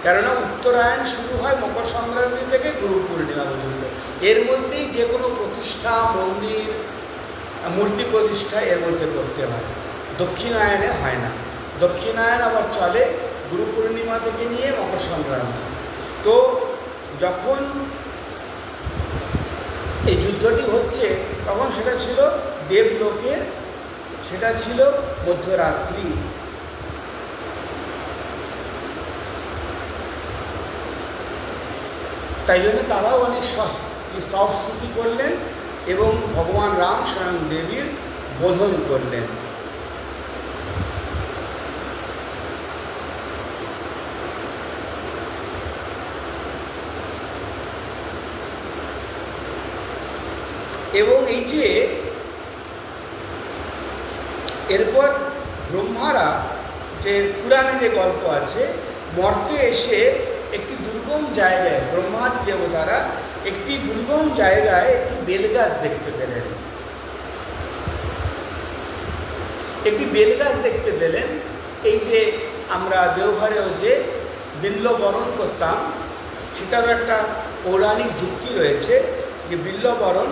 কেননা উত্তরায়ণ শুরু হয় মকর সংক্রান্তি থেকে গুরু পূর্ণিমা পর্যন্ত। এর মধ্যেই যে কোনো প্রতিষ্ঠা, মন্দির, মূর্তি প্রতিষ্ঠা এর মধ্যে করতে হয়, দক্ষিণায়নে হয় না। দক্ষিণায়ন আবার চলে গুরু পূর্ণিমা থেকে নিয়ে মকর সংক্রান্তি। তো যখন এই যুদ্ধটি হচ্ছে তখন সেটা ছিল দেবলোকের, সেটা ছিল মধ্যরাত্রি। তাই জন্য তারাও অনেক স্তব স্তুতি করলেন এবং ভগবান রাম স্বয়ং দেবীর বোধন করলেন। এবং এই যে এরপর ব্রহ্মারা, যে পুরাণে যে গল্প আছে, মর্তে এসে একটি দুর্গম জায়গায়, ব্রহ্মাদি দেবতারা একটি দুর্গম জায়গায় একটি বেলগাছ দেখতে পেলেন। একটি বেলগাছ দেখতে পেলেন। এই যে আমরা দেওঘরেও যে বিল্লবরণ করতাম, সেটারও একটা পৌরাণিক যুক্তি রয়েছে যে বিল্লবরণ,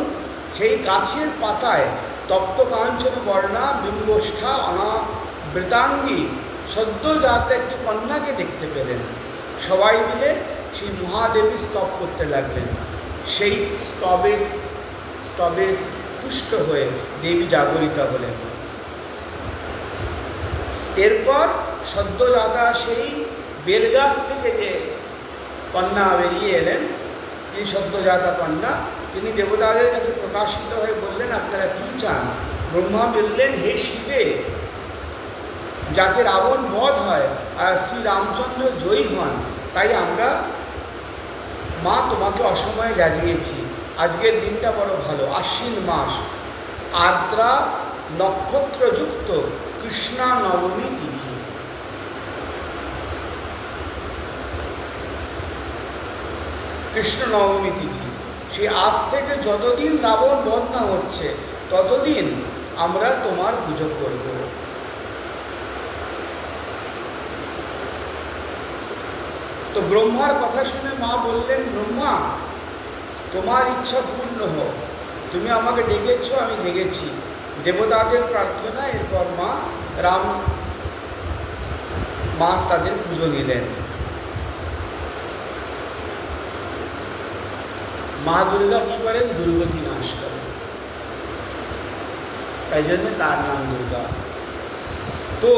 সেই গাছের পাতায় তপ্ত কাঞ্চন বর্ণা বিম্বষ্ঠা অনাবৃতাঙ্গী সদ্যজাত একটি কন্যাকে দেখতে পেলেন। সবাই মিলে সেই মহাদেবী স্তব করতে লাগলেন। সেই স্তবের তুষ্ট হয়ে দেবী জাগরিতা হলেন। এরপর সদ্যজাতা সেই বেলগাছ থেকে যে কন্যা বেরিয়ে এলেন, এই সদ্যজাতা কন্যা, তিনি দেবতাদের কাছে প্রকাশিত হয়ে বললেন, আপনারা কি চান? ব্রহ্মা বললেন, হে শিবে, যাতে রাবণ বধ হয় আর শ্রী রামচন্দ্র জয়ী হন, তাই আমরা মা তোমাকে অসময়ে জাগিয়েছি। আজকের দিনটা বড় ভালো, আশ্বিন মাস, আর্দ্রা নক্ষত্রযুক্ত কৃষ্ণা নবমী তিথি। কৃষ্ণ নবমী তিথি, সেই আজ থেকে যতদিন রাবণ বধ না হচ্ছে ততদিন আমরা তোমার পুজো করব। তো ব্রহ্মার কথা শুনে মা বললেন, ব্রহ্মা, তোমার ইচ্ছা পূর্ণ হোক, তুমি আমাকে ডেকেছ, আমি ডেকেছি। দেবতাদের প্রার্থনা। এরপর মা তাদের পুজো নিলেন। মা দুর্গা কি করেন? দুর্গতি নাশ করেন, তাই জন্য তার নাম দুর্গা। তো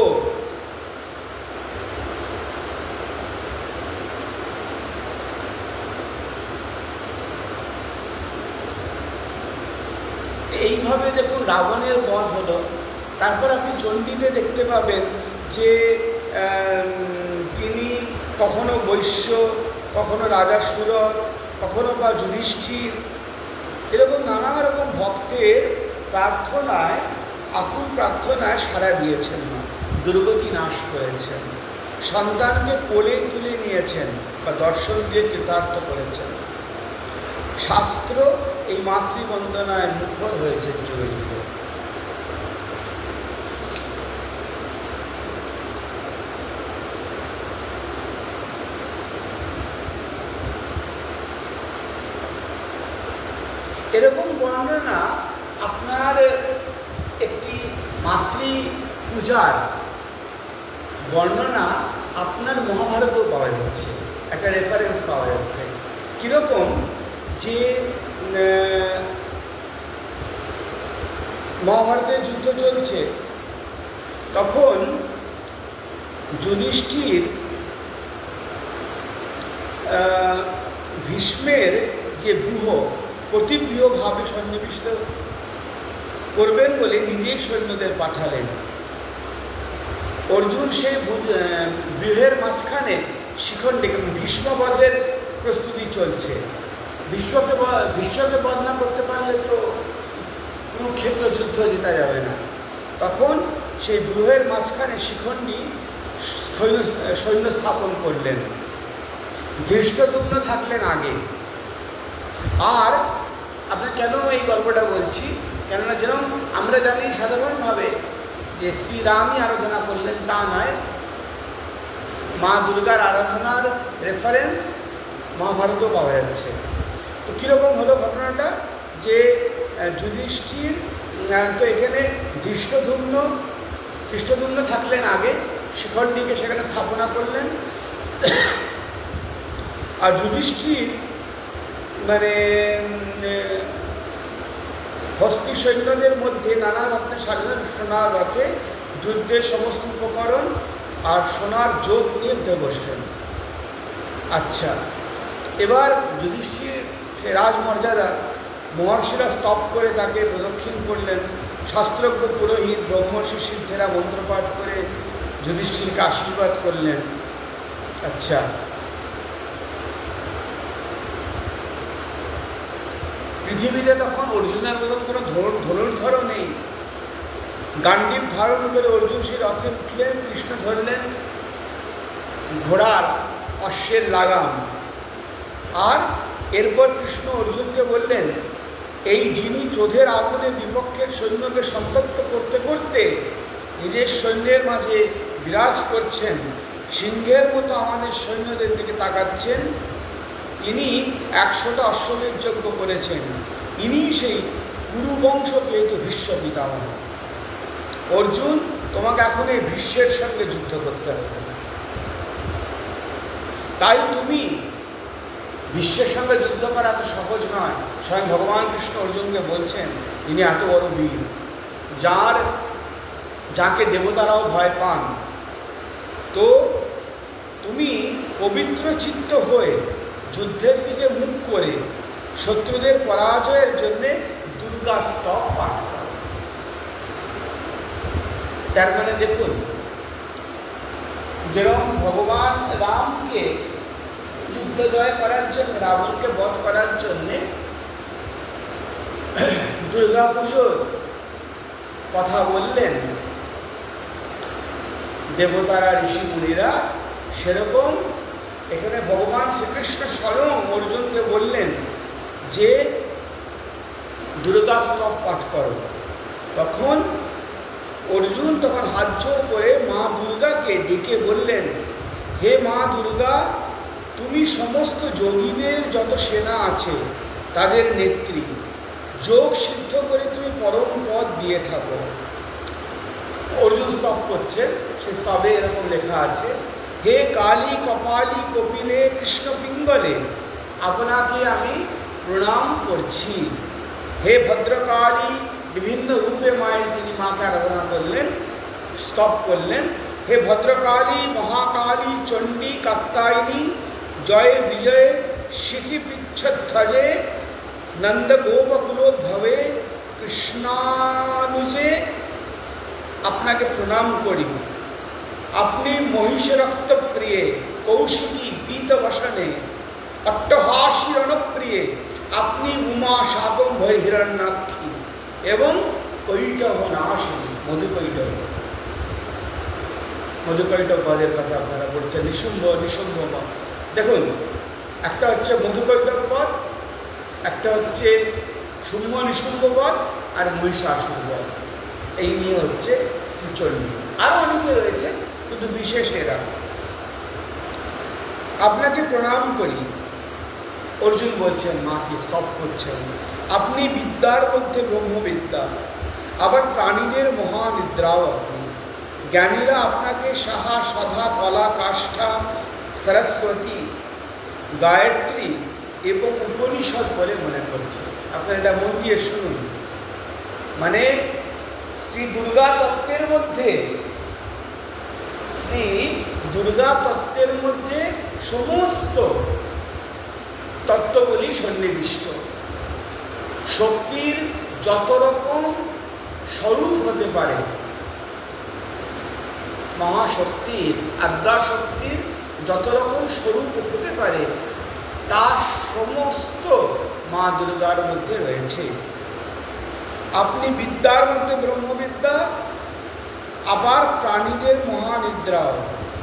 এইভাবে দেখুন রাবণের বধ হলো। তারপর আপনি চণ্ডীতে দেখতে পাবেন যে তিনি কখনো বৈশ্য, কখনো রাজা সুরথ, কখনো বা যুধিষ্ঠির, এরকম নানা রকম ভক্তের প্রার্থনায়, আকুল প্রার্থনায় সাড়া দিয়েছেন না, দুর্গতি নাশ করেছেন, সন্তানকে কোলে তুলে নিয়েছেন বা দর্শন দিয়ে কৃতার্থ করেছেন। শাস্ত্র এই মাতৃবন্দনায় মুখর হয়েছে যুগে যুগে। এরকম বর্ণনা আপনার একটি মাতৃ পূজার বর্ণনা আপনার মহাভারতেও পাওয়া যাচ্ছে, একটা রেফারেন্স পাওয়া যাচ্ছে। কীরকম যে মহাভারতের যুদ্ধ চলছে, তখন যুধিষ্ঠির ভীষ্মের যে ব্যূহ প্রতিব্যূহভাবে সন্নিবিষ্ট করবেন বলে নিজেই সৈন্যদের পাঠালেন। অর্জুন সেই ব্যূহের মাঝখানে শিখণ্ডে ভীষ্মবধের প্রস্তুতি চলছে। বিশ্বকে বধ না করতে পারলে তো কুরুক্ষেত্র যুদ্ধ জেতা যাবে না। তখন সেই ব্যূহের মাঝখানে শিখণ্ডী সৈন্য স্থাপন করলেন। ধৃষ্টদ্যুম্ন থাকলেন আগে। আর আপনার কেন এই গল্পটা বলছি, কেননা যেরকম আমরা জানি সাধারণভাবে যে শ্রীরামই আরাধনা করলেন তা নয়, মা দুর্গার আরাধনার রেফারেন্স মহাভারতেও পাওয়া যাচ্ছে। তো কীরকম হলো ঘটনাটা, যে যুধিষ্ঠির তো এখানে ধৃষ্টদ্যুম্ন থাকলেন আগে, শিখণ্ডীকে সেখানে স্থাপনা করলেন। আর যুধিষ্ঠির মানে হস্তি সৈন্যদের মধ্যে নানা রকমের সোনার রথে যুদ্ধের সমস্ত উপকরণ আর সোনার যোগ নিয়ে উঠে বসলেন। আচ্ছা, এবার যুধিষ্ঠির রাজমর্যাদা মহর্ষিরা স্তব করে তাকে প্রদক্ষিণ করলেন। শাস্ত্রজ্ঞ পুরোহিত ব্রহ্মর্ষি সিদ্ধেরা মন্ত্রপাঠ করে যুধিষ্ঠিরকে আশীর্বাদ করলেন। আচ্ছা, পৃথিবীতে তখন অর্জুনের মতন কোনো ধনুর্ধরও নেই। গান্ডীব ধারণ করে অর্জুন সেই রথে উঠলেন, কৃষ্ণ ধরলেন ঘোড়ার অশ্বের লাগাম। আর এরপর কৃষ্ণ অর্জুনকে বললেন, এই যিনি ক্রোধের আগুনে বিপক্ষের সৈন্যকে সন্তপ্ত করতে করতে নিজের সৈন্যের মাঝে বিরাজ করছেন, সিংহের মতো আমাদের সৈন্যদের দিকে তাকাচ্ছেন, ইনি 100টা অশ্বমেধ যজ্ঞ করেছেন, ইনি সেই কুরুবংশকে তো ভীষ্ম পিতামহ। অর্জুন, তোমাকে এখন এই ভীষ্মের সঙ্গে যুদ্ধ করতে হবে। তাই তুমি বিশ্বের সঙ্গে যুদ্ধ করা এত সহজ নয়। স্বয়ং ভগবান কৃষ্ণ অর্জুনকে বলছেন, ইনি এত বড় বীর, যাকে দেবতারাও ভয় পান। তো তুমি পবিত্র চিত্ত হয়ে যুদ্ধের দিকে মুখ করে শত্রুদের পরাজয়ের জন্যে দুর্গা স্তব পাঠ করো। তার মানে দেখুন, যেরকম ভগবান রামকে যুদ্ধ জয় করার জন্য, রাবণকে বধ করার জন্যে দুর্গা পুজোর কথা বললেন দেবতারা, ঋষিমুনিরা, সেরকম এখানে ভগবান শ্রীকৃষ্ণ স্বয়ং অর্জুনকে বললেন যে দুর্গা স্তব পাঠ করো। তখন অর্জুন হাত জোর করে মা দুর্গাকে ডেকে বললেন, হে মা দুর্গা, তুমি সমস্ত যোগীদের যত সেনা আছে তাদের নেত্রী, যোগ সিদ্ধ করে তুমি পরম পদ দিয়ে থাকো। অর্জুন স্তব করছে, সেই স্তবে এরকম লেখা আছে, হে কালী কপালী কপিলে কৃষ্ণ পিঙ্গলে, আপনাকে আমি প্রণাম করছি। হে ভদ্রকালী, বিভিন্ন রূপে মায়ের তিনি মাকে আরাধনা করলেন, স্তব করলেন। হে ভদ্রকালী, মহাকালী, চণ্ডী, কাত্যায়নী, জয় বিজয়ে, শিখি পিচ্ছধ্বজে, নন্দ গোপকুলোদ্ভবে, কৃষ্ণানুজে আপনাকে প্রণাম করি। আপনি মহিষ রক্ত প্রিয়ে, কৌশিকী পীতবসনে, অট্টহাসী রণপ্রিয়ে, আপনি উমা শাকম্ভয় হিরণ্যাক্ষী এবং কৈটভ নাশিনী, মধুকৈটভ। মধুকৈটভ পদের কথা আপনারা বলছেন, নিশুম্ভ পদ। দেখুন, একটা হচ্ছে মধুকৈটভ পদ, একটা হচ্ছে শুম্ভ নিশুম্ভ পদ, আর মহিষাসুর পদ। এই নিয়ে হচ্ছে শ্রীচণ্ডী। আরও অনেকে রয়েছে, কিন্তু বিশেষ এরা। আপনাকে প্রণাম করি, অর্জুন বলছেন, মাকে স্তব করছেন। আপনি বিদ্যার মধ্যে ব্রহ্মবিদ্যা, আবার প্রাণীদের মহানিদ্রাও আপনি। জ্ঞানীরা আপনাকে সাহা, সধা, কলা, কাষ্ঠা, সরস্বতী, গায়ত্রী এবং উপনিষদ বলে মনে করছে। আপনারা এটা মন দিয়ে শুনুন। মানে শ্রী দুর্গা তত্ত্বের মধ্যে, শ্রী দুর্গা তত্ত্বের মধ্যে সমস্ত তত্ত্বগুলি সন্নিবিষ্ট। শক্তির যত রকম স্বরূপ হতে পারে, মহাশক্তির, আদ্যাশক্তির যত রকম স্বরূপ হতে পারে, তা সমস্ত মা দুর্গার মধ্যে রয়েছে। আপনি বিদ্যার মধ্যে ব্রহ্মবিদ্যা, আবার প্রাণীদের মহানিদ্রাও।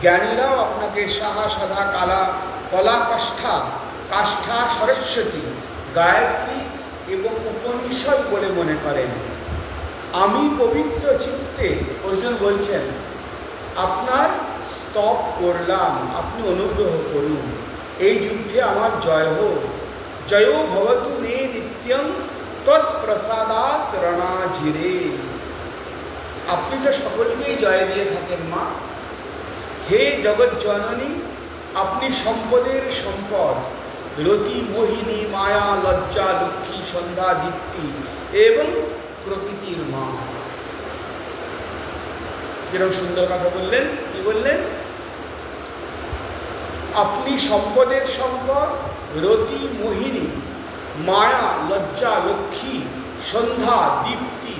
জ্ঞানীরাও আপনাকে সাহা, সদা, কলা, কাষ্ঠা, সরস্বতী, গায়ত্রী এবং উপনিষদ বলে মনে করেন। আমি পবিত্র চিত্তে, অর্জুন বলছেন, আপনার স্তব করলাম, আপনি অনুগ্রহ করুন, এই যুদ্ধে আমার জয় হোক। জয় ভবতু মে নিত্যং তৎপ্রসাদাৎ রণাজিরে। আপনি তো সকলকেই জয় দিয়ে থাকেন মা। হে জগৎ জননী, আপনি সম্পদের সম্পদ, রতি, মোহিনী, মায়া, লজ্জা, লক্ষ্মী, সন্ধ্যা, দীপ্তি এবং প্রকৃতির মা। কিরকম সুন্দর কথা বললেন। কি বললেন? আপনি সম্পদের সম্পদ, রতি, মোহিনী, মায়া, লজ্জা, লক্ষ্মী, সন্ধ্যা, দীপ্তি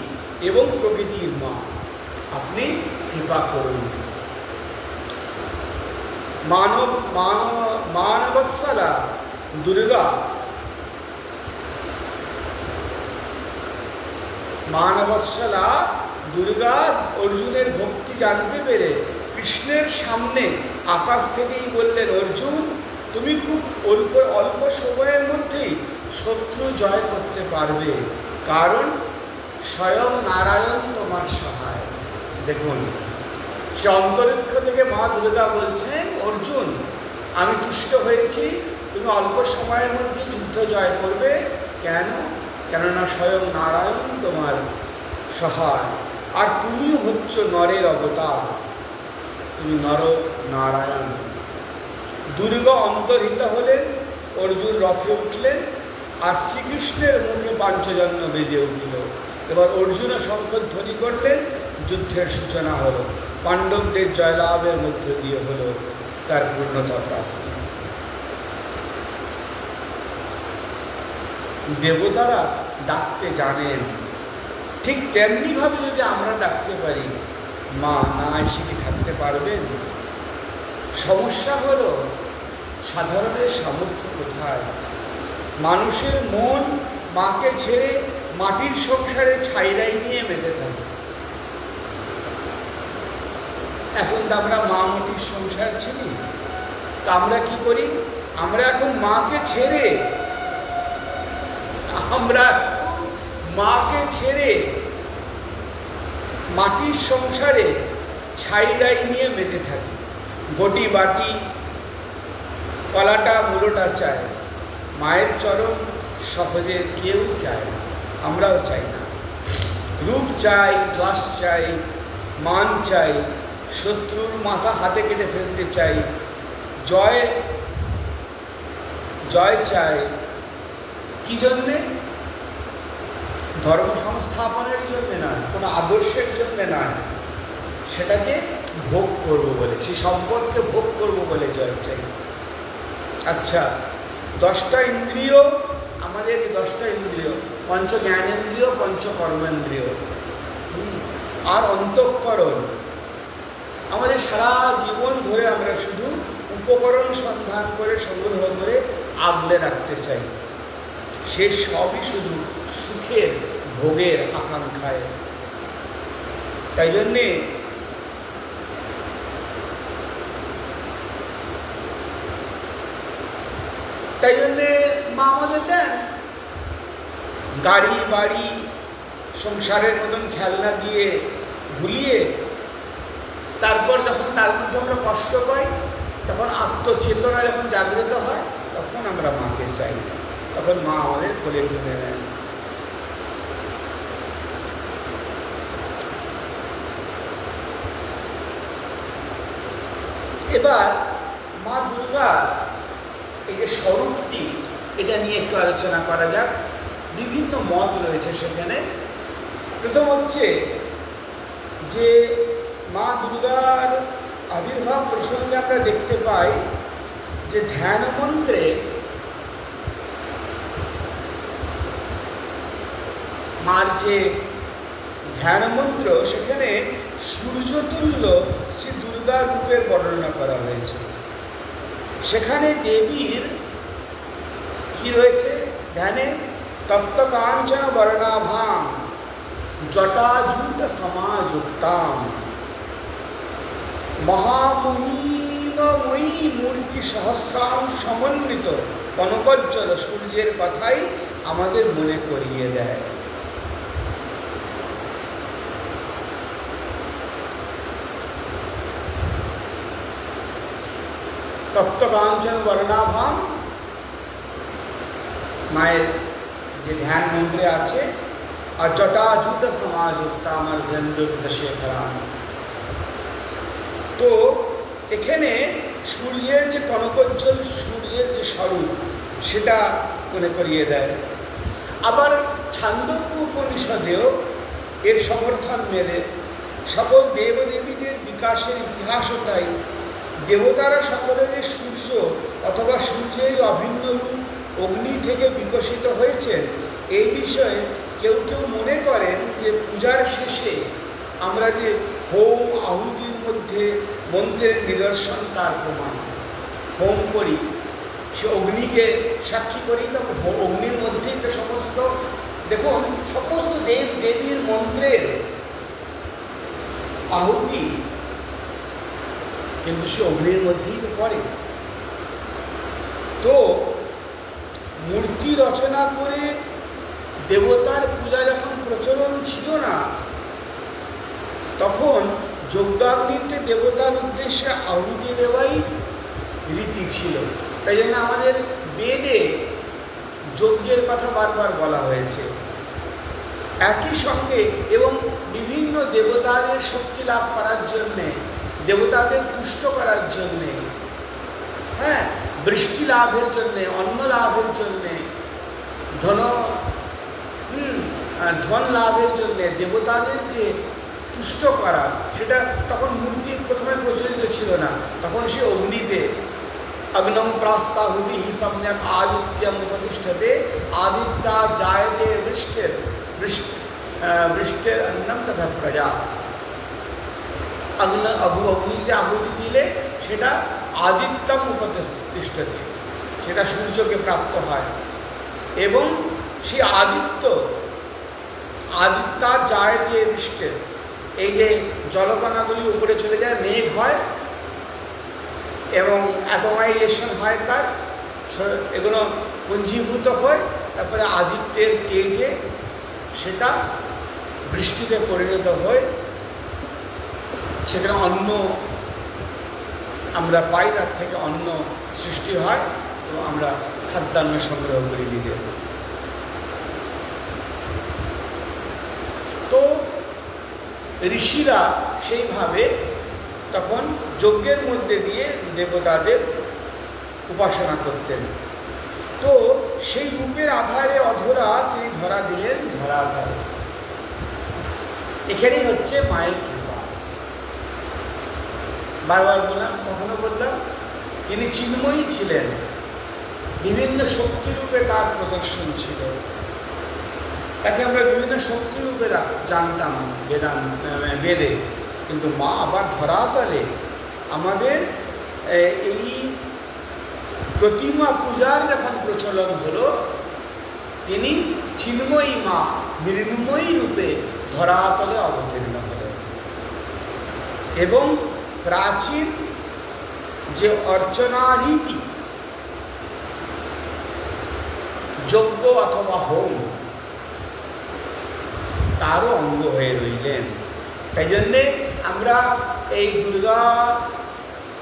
এবং প্রকৃতির মা। আপনি কৃপা করুন। মানবৎসলা দুর্গা, মানবৎসলা দুর্গা অর্জুনের ভক্তি জানতে পেরে কৃষ্ণের সামনে আকাশ থেকেই বললেন, অর্জুন, তুমি খুব অল্প সময়ের মধ্যেই শত্রু জয় করতে পারবে, কারণ স্বয়ং নারায়ণ তোমার সহায়। দেখুন, সে অন্তরিক্ষ থেকে মা দুর্গা বলছেন, অর্জুন, আমি তুষ্ট হয়েছি, তুমি অল্প সময়ের মধ্যে যুদ্ধ জয় করবে। কেন? কেননা স্বয়ং নারায়ণ তোমার সহায়, আর তুমি হচ্ছ নরের অবতার, তুমি নর নারায়ণ। দুর্গা অন্তর্হিতা হলেন, অর্জুন রথে উঠলেন, আর শ্রীকৃষ্ণের মুখে পাঞ্চজন্য বেজে উঠল। এবার অর্জুনও শঙ্খধ্বনি করলেন, যুদ্ধের সূচনা হলো। পাণ্ডবদের জয়লাভের মধ্যে দিয়ে হলো তার পূর্ণতা প্রাপ্তি। দেবতারা ডাকতে জানেন, ঠিক তেমনিভাবে যদি আমরা ডাকতে পারি, মা না এসে কি থাকতে পারবেন? সমস্যা হলো সাধারণের সামর্থ্য কোথায়? মানুষের মন মাকে ছেড়ে মাটির সংসারে ছাইরাই নিয়ে মেতে থাকে। এখন তো আমরা মা মাটির সংসার ছিলি, তা আমরা কি করি? আমরা এখন মাকে ছেড়ে মাটির সংসারে ছাইরাই নিয়ে মেতে থাকি। বটি বাটি কলাটা মূলোটা চায়, মায়ের চরণ সহজে কেউ চায় না, আমরাও চাই না। রূপ চাই, যশ চাই, মান চাই, শত্রুর মাথা হাতে কেটে ফেলতে চাই, জয় চাই। কি জন্যে? ধর্ম সংস্থাপনের জন্যে নয়, কোনো আদর্শের জন্যে নয়, সেটাকে ভোগ করব বলে, সেই সম্পদকে ভোগ করব বলে জয় চাই। আচ্ছা, 10টা ইন্দ্রিয়, আমাদের 10টা ইন্দ্রিয়, পঞ্চ জ্ঞানেন্দ্রিয়, পঞ্চ কর্মেন্দ্রিয় আর অন্তঃকরণ, আমাদের সারা জীবন ধরে আমরা শুধু উপকরণ সন্ধান করে, সংগ্রহ করে আগলে রাখতে চাই। সে সবই শুধু সুখের, ভোগের আকাঙ্ক্ষায়। তাই জন্যে মা আমাদের দেন গাড়ি বাড়ি, সংসারের মতন খেলনা দিয়ে ভুলিয়ে, তারপর যখন তার মধ্যে আমরা কষ্ট পাই, তখন আত্মচেতনা যখন জাগ্রত হয়, তখন আমরা মাকে চাই, তখন মা আমাদের কোলে তুলে নেন। এবার মা দুর্গার এই যে স্বরূপটি, এটা নিয়ে একটু আলোচনা করা যাক। বিভিন্ন মত রয়েছে সেখানে। প্রথম হচ্ছে যে মা দুর্গার আবির্ভাব প্রসঙ্গে আমরা দেখতে পাই যে ধ্যান মন্ত্রে মার যে ধ্যান মন্ত্র, সেখানে সূর্যতুল্য শ্রী দুর্গা রূপের বর্ণনা করা হয়েছে। সেখানে দেবীর কি রয়েছে ধ্যানে? তপ্ত কাঞ্চন বর্ণাভাম জটাজুট সমাযুক্তাম মহামহিময়ী মূর্তি সহস্রাং সমন্বিত কনকজ্জ্বল সূর্যের কথাই আমাদের মনে করিয়ে দেয়। তপ্ত কাঞ্চন বর্ণাভাম মায়ের যে ধ্যান মন্ত্রে আছে, আর জটাজুট সমাযুক্তা আমার শেখরাম। তো এখানে সূর্যের যে কনকজ্জ্বল সূর্যের যে স্বরূপ, সেটা মনে করিয়ে দেয়। আবার ছান্দোক্য উপনিষদেও এর সমর্থন মেলে। সকল দেবদেবীদের বিকাশের ইতিহাসও তাই। দেবতারা সকলের সূর্য অথবা সূর্যের অভিন্ন রূপ অগ্নি থেকে বিকশিত হয়েছেন, এই বিষয়ে কেউ কেউ মনে করেন যে পূজার শেষে আমরা যে হোম আহুতির মধ্যে মন্ত্রের নিদর্শন, তার প্রমাণ। হোম করি, সে অগ্নিকে সাক্ষী করি, তখন অগ্নির মধ্যেই তো সমস্ত, দেখুন সমস্ত দেব দেবীর মন্ত্রের আহুতি কিন্তু সে অগ্নির মধ্যেই তো পড়ে। তো মূর্তি রচনা করে দেবতার পূজা যখন প্রচলন ছিল না, তখন যজ্ঞাগ্নিতে দেবতার উদ্দেশ্যে আহুতি দেওয়াই রীতি ছিল। তাই জন্য আমাদের বেদে যজ্ঞের কথা বারবার বলা হয়েছে। একই সঙ্গে এবং বিভিন্ন দেবতাদের শক্তি লাভ করার জন্যে, দেবতাদের তুষ্ট করার জন্যে, হ্যাঁ, বৃষ্টি লাভের জন্যে, অন্ন লাভের জন্যে, ধন লাভের জন্যে দেবতাদের যে তুষ্ট করা, সেটা তখন মূর্তি প্রথমে প্রচলিত ছিল না। তখন সে অগ্নিতে অগ্নম প্রাস্তাহুতি সম্যক আদিত্যম উপতিষ্ঠতে আদিত্যা জায়তে বৃষ্টের অন্নম তথা প্রজা। অগ্নিতে আহুতি দিলে সেটা আদিত্যম উপতিষ্ঠতে, সেটা সূর্যকে প্রাপ্ত হয়। এবং সেই আদিত্যা জায়তে বৃষ্টের, এই যে জলকণাগুলি উপরে চলে যায়, মেঘ হয় এবং অ্যাটোমাইজেশন হয়, তার এগুলো পুঞ্জীভূত হয়, তারপরে আদিত্যের তেজে সেটা বৃষ্টিতে পরিণত হয়, সেখানে অন্ন আমরা পাই, তার থেকে অন্ন সৃষ্টি হয় এবং আমরা খাদ্যান্ন সংগ্রহ করি নিজের। তো ঋষিরা সেইভাবে তখন যজ্ঞের মধ্যে দিয়ে দেবতাদের উপাসনা করতেন। তো সেই রূপের আধারে অধরা তিনি ধরা দিলেন ধরাধারে। এখানেই হচ্ছে মায়ের কৃপা। বারবার বললাম, তখনও বললাম, তিনি চিন্ময়ী ছিলেন, বিভিন্ন শক্তিরূপে তার প্রদর্শন ছিল। তাকে আমরা বিভিন্ন শক্তিরূপে জানতাম বেদে, কিন্তু মা আবার ধরাতলে আমাদের এই প্রতিমা পূজার যখন প্রচলন হলো, তিনি চিন্ময়ী মা মৃন্ময়ী রূপে ধরাতলে অবতীর্ণ হলেন। এবং প্রাচীন যে অর্চনা রীতি, যজ্ঞ অথবা হোম, তারও অঙ্গ হয়ে রইলেন। তাই জন্যে আমরা এই দুর্গা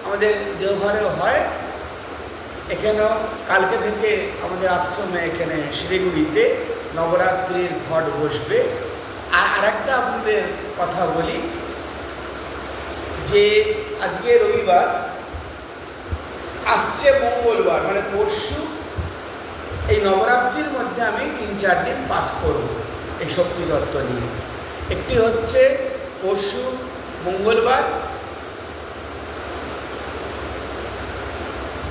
আমাদের দেওঘরেও হয়, এখানেও কালকে থেকে আমাদের আশ্রমে এখানে শিলিগুড়িতে নবরাত্রির ঘট বসবে। আর আরেকটা আপনাদের কথা বলি, যে আজকে রবিবার, আসছে মঙ্গলবার মানে পরশু এই নবরাত্রির মধ্যে আমি 3-4 দিন পাঠ করব এই শক্তি তত্ত্ব নিয়ে। একটি হচ্ছে পরশু মঙ্গলবার,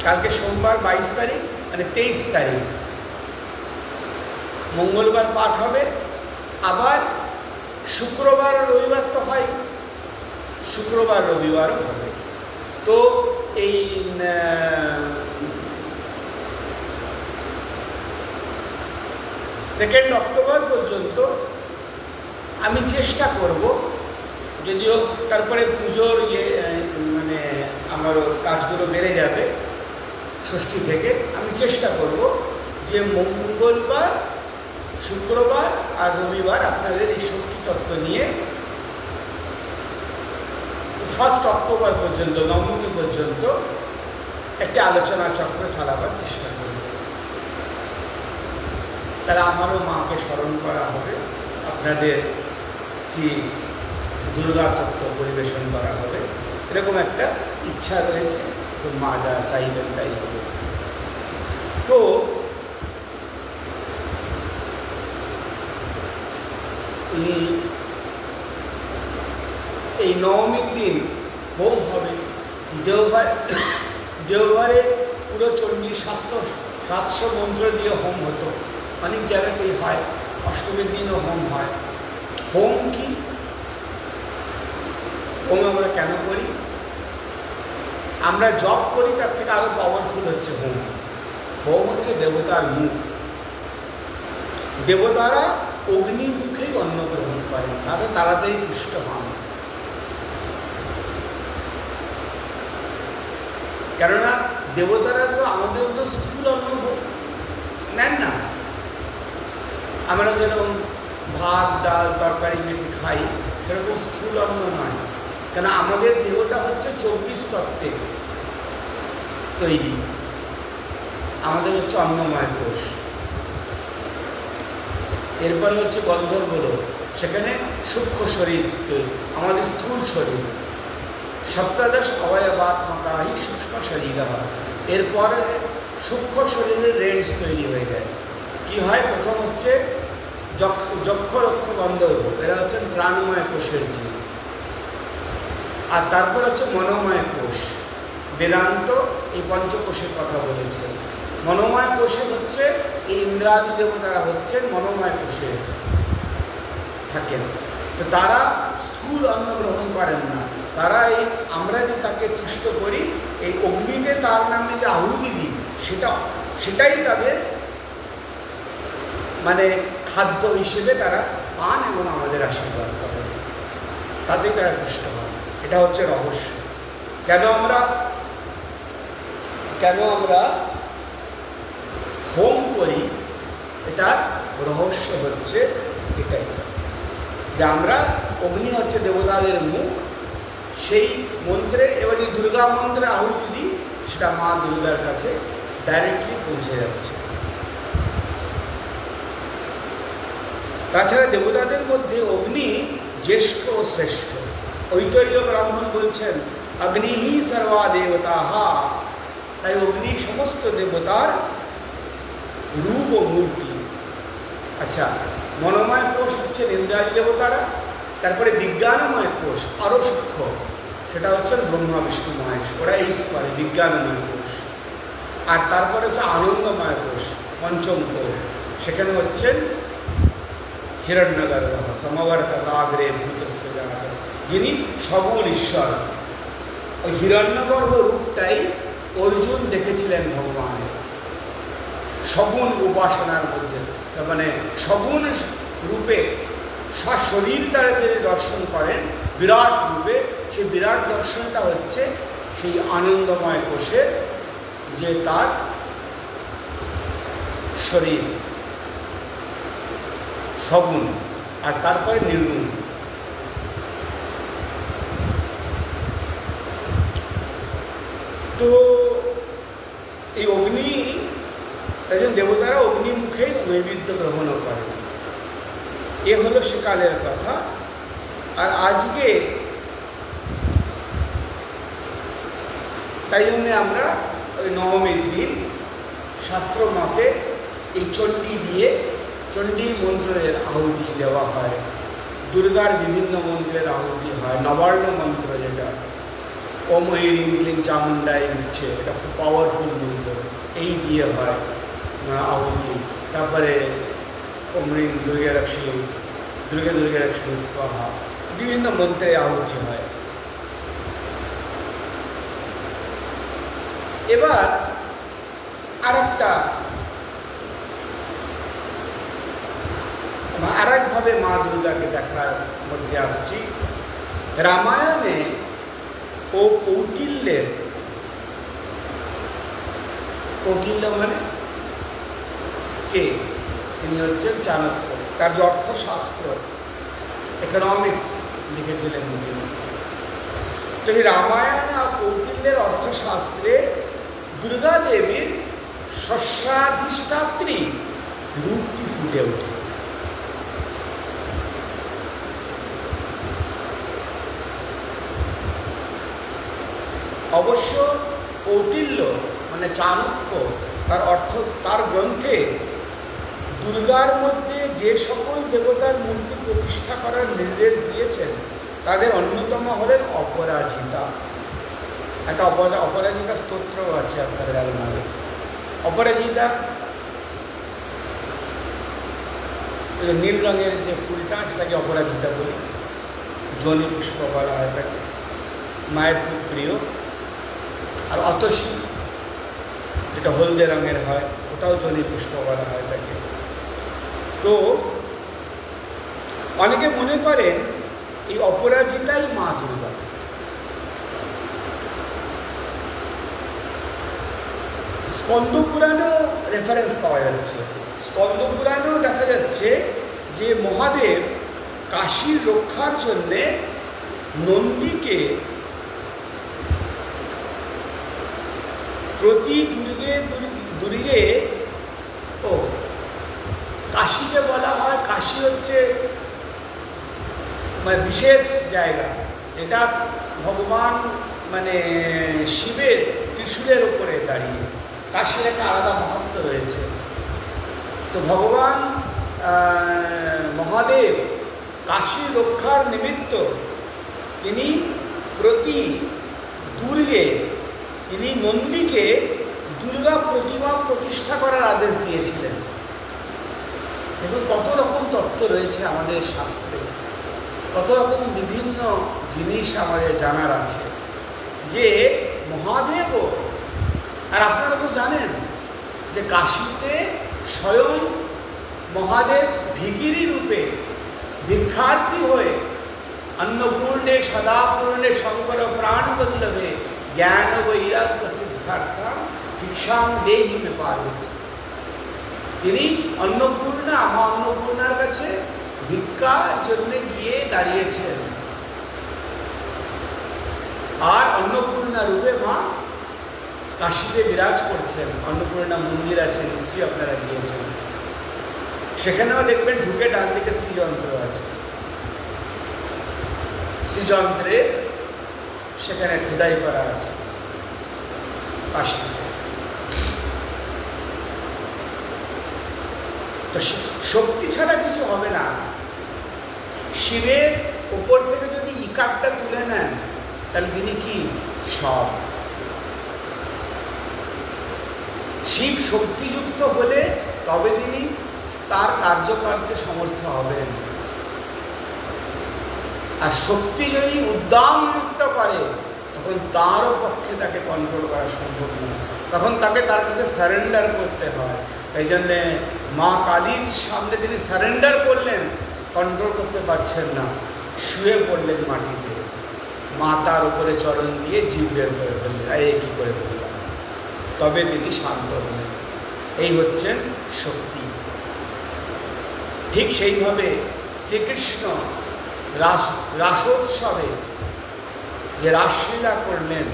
কালকে সোমবার 22 তারিখ মানে 23 তারিখ মঙ্গলবার পাঠ হবে। আবার শুক্রবার রবিবার তো হয়, শুক্রবার রবিবারও হবে। তো এই 2 অক্টোবর পর্যন্ত আমি চেষ্টা করব, যদিও তারপরে পুজোর মানে আমার কাজগুলো বেড়ে যাবে ষষ্ঠী থেকে, আমি চেষ্টা করব যে মঙ্গলবার, শুক্রবার আর রবিবার আপনাদের এই শক্তি তত্ত্ব নিয়ে 1 অক্টোবর পর্যন্ত, নবমী পর্যন্ত একটি আলোচনা চক্র চালাবার চেষ্টা করব। তাহলে আমারও মাকে স্মরণ করা হবে, আপনাদের শ্রী দুর্গা তত্ত্ব পরিবেশন করা হবে, এরকম একটা ইচ্ছা রয়েছে। তো মা যা চাইবেন তাই হবে। তো এই নবমীর দিন হোম হবে দেওঘরে পুরো চণ্ডী 700 মন্ত্র দিয়ে হোম হতো, অনেক জায়গাতেই হয়। অষ্টমীর দিনও হোম হয়। হোম কি? হোম আমরা কেন করি? আমরা জপ করি, তার থেকে আরো পাওয়ারফুল হচ্ছে হোম। হোম হচ্ছে দেবতার মুখ। দেবতারা অগ্নি মুখেই অন্ন গ্রহণ করেন, তাদের তাড়াতাড়ি তুষ্ট হন। কেননা দেবতারা তো আমাদের মতো স্থূল অন্ন নেন না। আমরা যেরকম ভাত ডাল তরকারি মেখে খাই, সেরকম স্থূল অন্ন নয়। কেন আমাদের দেহটা হচ্ছে 24 তত্ত্বে তৈরি। আমাদের হচ্ছে অন্নময় কোষ, এরপরে হচ্ছে গন্ধর্ব লোক, সেখানে সূক্ষ্ম শরীর তৈরি, আমাদের স্থূল শরীর। সপ্তাদশ অবয়বাত্মকাহি সূক্ষ্ম শরীর। এরপরে সূক্ষ্ম শরীরের রেঞ্জ তৈরি হয়ে যায়। কি হয়? প্রথম হচ্ছে যক্ষ রক্ষ গন্ধর্ব, এরা হচ্ছেন প্রাণময় কোষের জীব। আর তারপর হচ্ছে মনোময় কোষ। বেদান্ত এই পঞ্চকোষের কথা বলেছে। মনোময় কোষে হচ্ছে এই ইন্দ্রাদি দেবতারা হচ্ছেন মনোময় কোষে থাকেন। তো তারা স্থূল অন্ন গ্রহণ করেন না। তারা এই আমরা যে তাকে তুষ্ট করি, এই অগ্নিতে তার নামে যে আহুতি দিই, সেটাই তাদের মানে খাদ্য হিসেবে তারা পান এবং আমাদের আশীর্বাদ করেন, তাতেই তারা তুষ্ট হন। এটা হচ্ছে রহস্য। কেন আমরা হোম করি, এটার রহস্য হচ্ছে এটাই যে আমরা অগ্নি হচ্ছে দেবতাদের মুখ, সেই মন্ত্রে এবার যে দুর্গা মন্ত্রে আহুতি দিই, সেটা মা দুর্গার কাছে ডাইরেক্টলি পৌঁছে যাচ্ছে। তাছাড়া দেবতাদের মধ্যে অগ্নি জ্যেষ্ঠ ও শ্রেষ্ঠ। ঐতরীয় ব্রাহ্মণ বলছেন অগ্নিহি সর্বা দেবতাহা, তাই অগ্নি সমস্ত দেবতার রূপ ও মূর্তি। আচ্ছা, মনোময় কোষ হচ্ছে ইন্দ্রাদি দেবতারা। তারপরে বিজ্ঞানময় কোষ আরও সূক্ষ্ম, সেটা হচ্ছে ব্রহ্মা বিষ্ণু মহেশ, ওরা এই স্তরে বিজ্ঞানময় কোষ। আর তারপরে হচ্ছে আনন্দময় কোষ, পঞ্চম কোষ, সেখানে হচ্ছেন হিরণ্যগর্ভ সমবর্ততাগ্রে ভূতস্য জাত, যিনি সগুণ ঈশ্বর। ওই হিরণ্যগর্ভ রূপটাই অর্জুন দেখেছিলেন ভগবানের সগুণ উপাসনার মধ্যে, মানে সগুণ রূপে সশরীর তারা যদি দর্শন করেন বিরাট রূপে, সেই বিরাট দর্শনটা হচ্ছে সেই আনন্দময় কোষের যে তার শরীর সগুণ, আর তারপরে নির্গুণ। তো এই অগ্নি, একজন দেবতারা অগ্নি মুখেই নৈবেদ্য গ্রহণ করেন। এ হলো সেকালের কথা। আর আজকে তাই জন্যে আমরা ওই নবমীর দিন শাস্ত্র মতে এই চণ্ডী মন্ত্রের আহুতি দেওয়া হয়, দুর্গার বিভিন্ন মন্ত্রের আহুতি হয়, নবান্ন মন্ত্র যেটা ওম ঐরিং ক্লিং চামুণ্ডাই দিচ্ছে, এটা খুব পাওয়ারফুল মন্ত্র, এই দিয়ে হয় আহুতি। তারপরে ওম রিং দুর্গা লক্ষ্মী, দুর্গা লক্ষ্মী স্বাহা, বিভিন্ন মন্ত্রে আহুতি হয়। এবার আরেকভাবে মা দুর্গাকে দেখার মধ্যে আসছি। রামায়ণে ও কৌটিল্য মানে কে? তিনি হচ্ছেন চাণক্য। তার যে অর্থশাস্ত্র, ইকোনমিক্স লিখেছিলেন তিনি। তো এই রামায়ণ আর কৌটিল্যের অর্থশাস্ত্রে দুর্গা দেবীর শস্যাধিষ্ঠাত্রী রূপটি ফুটে ওঠে। অবশ্য কৌটিল্য মানে চাণক্য তার গ্রন্থে দুর্গার মধ্যে যে সকল দেবতার মূর্তি প্রতিষ্ঠা করার নির্দেশ দিয়েছেন তাদের অন্যতম হলেন অপরাজিতা। একটা অপরাজিতা স্তোত্রও আছে আপনাদের আলমারে। অপরাজিতা নীল রঙের যে ফুলটা, সেটাকে অপরাজিতা বলি। জনি পুষ্প বলা হয় তাকে, মায়ের খুব প্রিয়। আর অতসী যেটা হলদে রঙের হয়, ওটাও জনি পুষ্প বলা হয় তাকে। তো অনেকে মনে করেন এই অপরাজিতাই মা দুর্গা। স্কন্দ পুরাণেও রেফারেন্স পাওয়া যাচ্ছে। স্কন্দ পুরাণেও দেখা যাচ্ছে যে মহাদেব কাশীর রক্ষার জন্যে নন্দীকে প্রতি দুর্গে কাশীকে বলা হয়, কাশী হচ্ছে মানে বিশেষ জায়গা, এটা ভগবান মানে শিবের ত্রিশূলের উপরে দাঁড়িয়ে। কাশীর একটা আলাদা মাহাত্ম্য রয়েছে। তো ভগবান মহাদেব কাশী রক্ষার নিমিত্ত তিনি প্রতি দুর্গে তিনি নন্দীকে দুর্গা প্রতিমা প্রতিষ্ঠা করার আদেশ দিয়েছিলেন। দেখুন কত রকম তত্ত্ব রয়েছে আমাদের শাস্ত্রে, কত রকম বিভিন্ন জিনিস আমাদের জানার আছে যে মহাদেবও। আর আপনারা তো জানেন যে কাশীতে স্বয়ং মহাদেব ভিখিরি রূপে ভিক্ষার্থী হয়ে अन्नपूर्णे सदापूर्णे शंकर प्राणवल्लभे ज्ञान वैराग्य सिद्धार्था भिक्षां देहि मे पार्वती। তিনি অন্নপূর্ণা, মা অন্নপূর্ণার কাছে ভিক্ষার জন্য গিয়ে দাঁড়িয়েছেন। আর অন্নপূর্ণা রূপে মা কাশীতে বিরাজ করছেন। অন্নপূর্ণা মন্দির আছে, নিশ্চয়ই আপনারা গিয়েছেন। সেখানেও দেখবেন ঢুকে ডান দিকে শ্রীযন্ত্র আছে। শ্রীযন্ত্রে সেখানে খোদাই করা আছে কাশীতে। তো শক্তি ছাড়া কিছু হবে না। শিবের উপর থেকে যদি ইকারটা তুলে নেন তাহলে তিনি কি সব। শিব শক্তিযুক্ত হলে তবে তিনি তার কার্য করতে সমর্থ হবেন। আর শক্তি যদি উদ্দাম নৃত্য করে তখন তারও পক্ষে তাকে কন্ট্রোল করা সম্ভব নয়। তখন তাকে তার কাছে সারেন্ডার করতে হয়। তাই জন্যে মা কালীর সামনে তিনি সারেন্ডার করলেন, কন্ট্রোল করতে পারছেন না, শুয়ে পড়লেন মাটিতে। মা তার উপরে চরণ দিয়ে জীব বের করে ফেললেন, এই কী করে ফেললেন। তবে তিনি শান্ত হলেন। এই হচ্ছেন শক্তি। ঠিক সেইভাবে শ্রীকৃষ্ণ রাসোৎসবে যে রাসলীলা করলেন,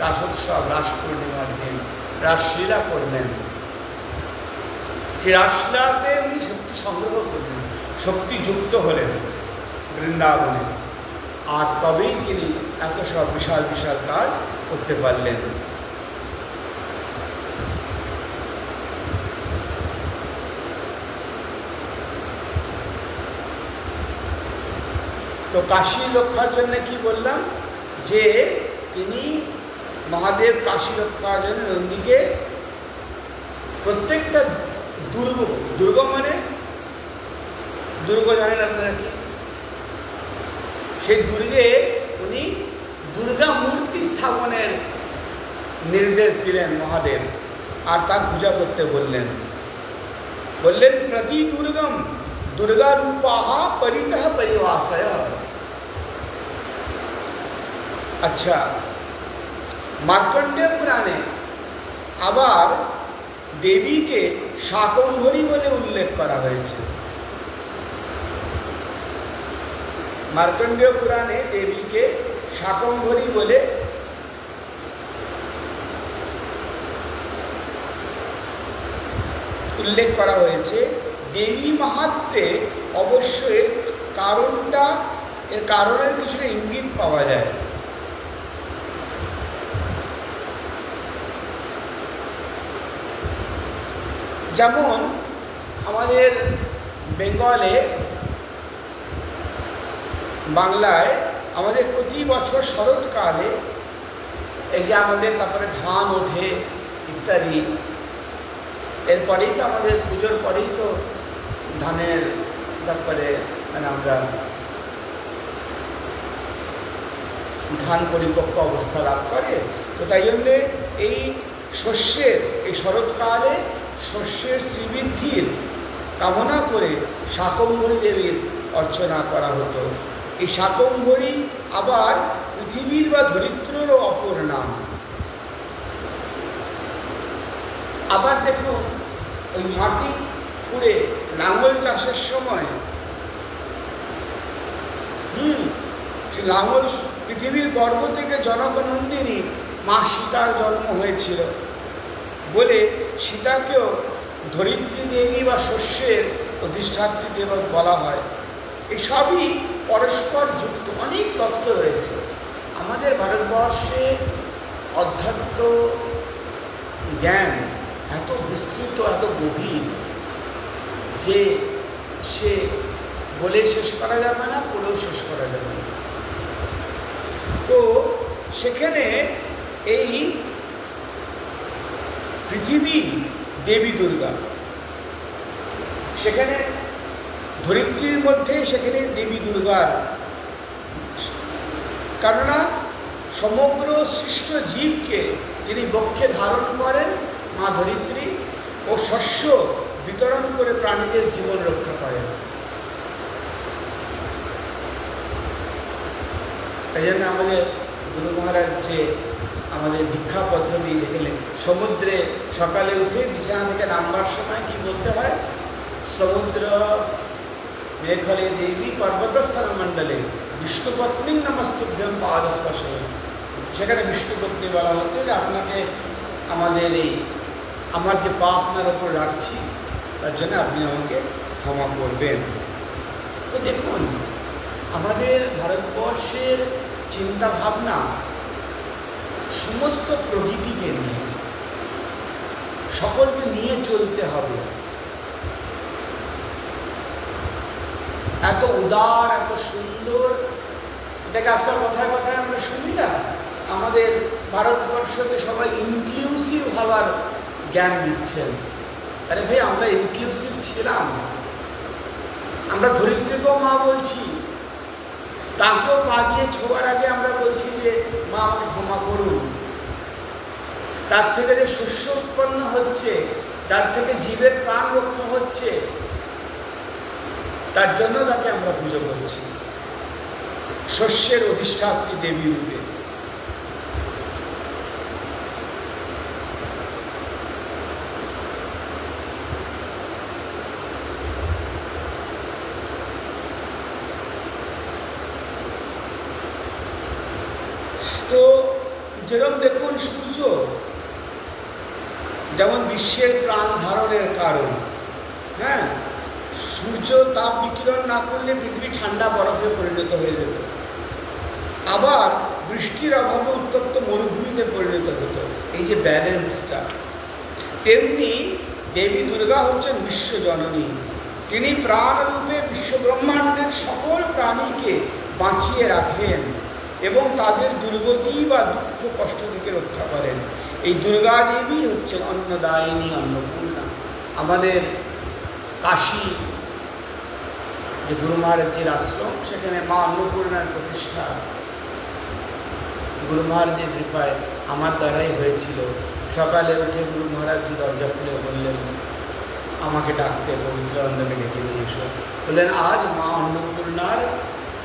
রাসোৎসব রাস পূর্ণিমার দিন রাসলীলা করলেন, সেই রাসলীলাতে উনি শক্তি সংগ্রহ করলেন, শক্তিযুক্ত হলেন বৃন্দাবনে। আর তবেই তিনি এত সব বিশাল বিশাল কাজ করতে পারলেন। তো কাশী রক্ষার জন্য কি বললাম, যে তিনি মহাদেব কাশী রক্ষার জন্য নন্দীকে প্রত্যেকটা দুর্গ মানে দুর্গ জানেন আপনারা কি, সেই দুর্গে উনি দুর্গা মূর্তি স্থাপনের নির্দেশ দিলেন মহাদেব, আর তার পূজা করতে বললেন। প্রতি দুর্গম দুর্গা রূপাহা পরিতঃ পরিবাসয়। আচ্ছা, মার্কণ্ডেয় পুরাণে আবার দেবীকে শাকম্ভরী বলে উল্লেখ করা হয়েছে। মার্কণ্ডেয় পুরাণে দেবীকে শাকম্ভরী বলে উল্লেখ করা হয়েছে। দেবী মাহাত্ম্যে অবশ্যই এর কারণের কিছুটা ইঙ্গিত পাওয়া যায়। যেমন আমাদের বাংলায় আমাদের প্রতি বছর শরৎকালে এই যে আমাদের তারপরে ধান ওঠে ইত্যাদি, এরপরেই তো আমাদের পুজোর পরেই তো ধানের তারপরে মানে আমরা ধান পরিপক্ক অবস্থা লাভ করে। তো তাই জন্যে এই শরৎকালে শস্যের শ্রীবৃদ্ধির কামনা করে শাকম্ভরী দেবীর অর্চনা করা হতো। এই শাকম্ভরী আবার পৃথিবীর বা ধরিত্রেরও অপর নাম। আবার দেখুন, ওই মাটি খুঁড়ে লাঙল চাষের সময় লাঙল পৃথিবীর গর্ভ থেকে জনকনন্দিনী মা সীতার জন্ম হয়েছিল বলে সীতাকেও ধরিত্রী দেবী বা শস্যের অধিষ্ঠাত্রী দেবী বলা হয়। এসবই পরস্পর যুক্ত অনেক তত্ত্ব রয়েছে। আমাদের ভারতবর্ষে অধ্যাত্ম জ্ঞান এত বিস্তৃত, এত গভীর যে সে বলে শেষ করা যাবে না, পড়েও শেষ করা যাবে না। তো সেখানে এই পৃথিবী দেবী দুর্গা, সেখানে ধরিত্রীর মধ্যে সেখানে দেবী দুর্গার, কেননা সমগ্র সৃষ্ট জীবকে তিনি বক্ষে ধারণ করেন মা ধরিত্রী ও শস্য বিতরণ করে প্রাণীদের জীবন রক্ষা করেন। তাই জন্য আমাদের গুরু মহারাজ যে আমাদের দীক্ষা পদ্ধতি দেখলেন, সমুদ্রে সকালে উঠে বিছানা থেকে নামবার সময় কি বলতে হয়, সমুদ্র মেঘলে দেবী পর্বতস্থল মণ্ডলে বিষ্ণুপত্নী নমস্তুভ্যম পাদস্পর্শ। সেখানে বিষ্ণুপত্নী বলা হচ্ছে যে আপনাকে আমার যে পা আপনার ওপর রাখছি তার জন্য আপনি আমাকে ক্ষমা করবেন। তো দেখুন, আমাদের ভারতবর্ষের চিন্তা ভাবনা সমস্ত প্রকৃতিকে নিয়ে, সকলকে নিয়ে চলতে হবে। এত উদার, এত সুন্দর, এটাকে আজকাল কথায় কথায় আমরা শুনি না, আমাদের ভারতবর্ষকে সবাই ইনক্লুসিভ হওয়ার জ্ঞান দিচ্ছেন। আরে ভাই, আমরা ইনক্লুসিভ ছিলাম। আমরা ধরিত্রীকেও মা বলছি, তাকেও পা দিয়ে ছোঁয়ার আগে আমরা বলছি যে মা আমাকে ক্ষমা করুন। তার থেকে যে শস্য উৎপন্ন হচ্ছে, তার থেকে জীবের প্রাণ রক্ষা হচ্ছে, তার জন্য তাকে আমরা পুজো করছি শস্যের অধিষ্ঠাত্রী দেবী রূপে। তো যেরকম দেখুন, সূর্য যেমন বিশ্বের প্রাণ ধারণের কারণ, হ্যাঁ, সূর্য তাপ বিকিরণ না করলে পৃথিবী ঠান্ডা বরফে পরিণত হয়ে যেত, আবার বৃষ্টির অভাবে উত্তপ্ত মরুভূমিতে পরিণত হতো। এই যে ব্যালেন্সটা, তেমনি দেবী দুর্গা হচ্ছেন বিশ্বজননী। তিনি প্রাণরূপে বিশ্ব ব্রহ্মাণ্ডের সকল প্রাণীকে বাঁচিয়ে রাখেন এবং তাদের দুর্গতি বা দুঃখ কষ্ট থেকে রক্ষা করেন। এই দুর্গা দেবী হচ্ছে অন্নদায়িনী, অন্নপূর্ণা। আমাদের কাশী যে গুরু মহারাজজির আশ্রম, সেখানে মা অন্নপূর্ণার প্রতিষ্ঠা গুরু মহারাজের কৃপায় আমার দ্বারাই হয়েছিল। সকালে উঠে গুরু মহারাজজি দরজা খুলে বললেন, আমাকে ডাকতে পবিত্র অন্ধকে ডেকে নিয়ে এসো। বললেন, আজ মা অন্নপূর্ণার,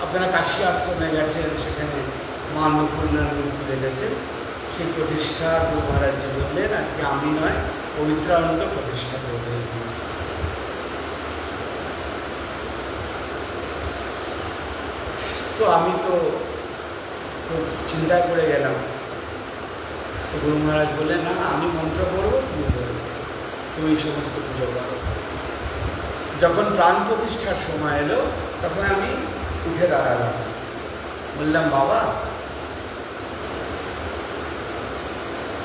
আপনারা কাশী আশ্রমে গেছেন, সেখানে মা অন্নপূর্ণার মূর্তি দেখেছেন, সেই প্রতিষ্ঠা গুরু মহারাজজি বললেন, আজকে আমি নয়, পবিত্রানন্দ প্রতিষ্ঠা করবেন। তো আমি তো খুব চিন্তা করে গেলাম। তো গুরু মহারাজ বললেন, না আমি মন্ত্র পড়বো, তুমি বলবে, তুমি এই সমস্ত পুজো করো। যখন প্রাণ প্রতিষ্ঠার সময় এলো, তখন আমি উঠে দাঁড়ালাম। বললাম, বাবা,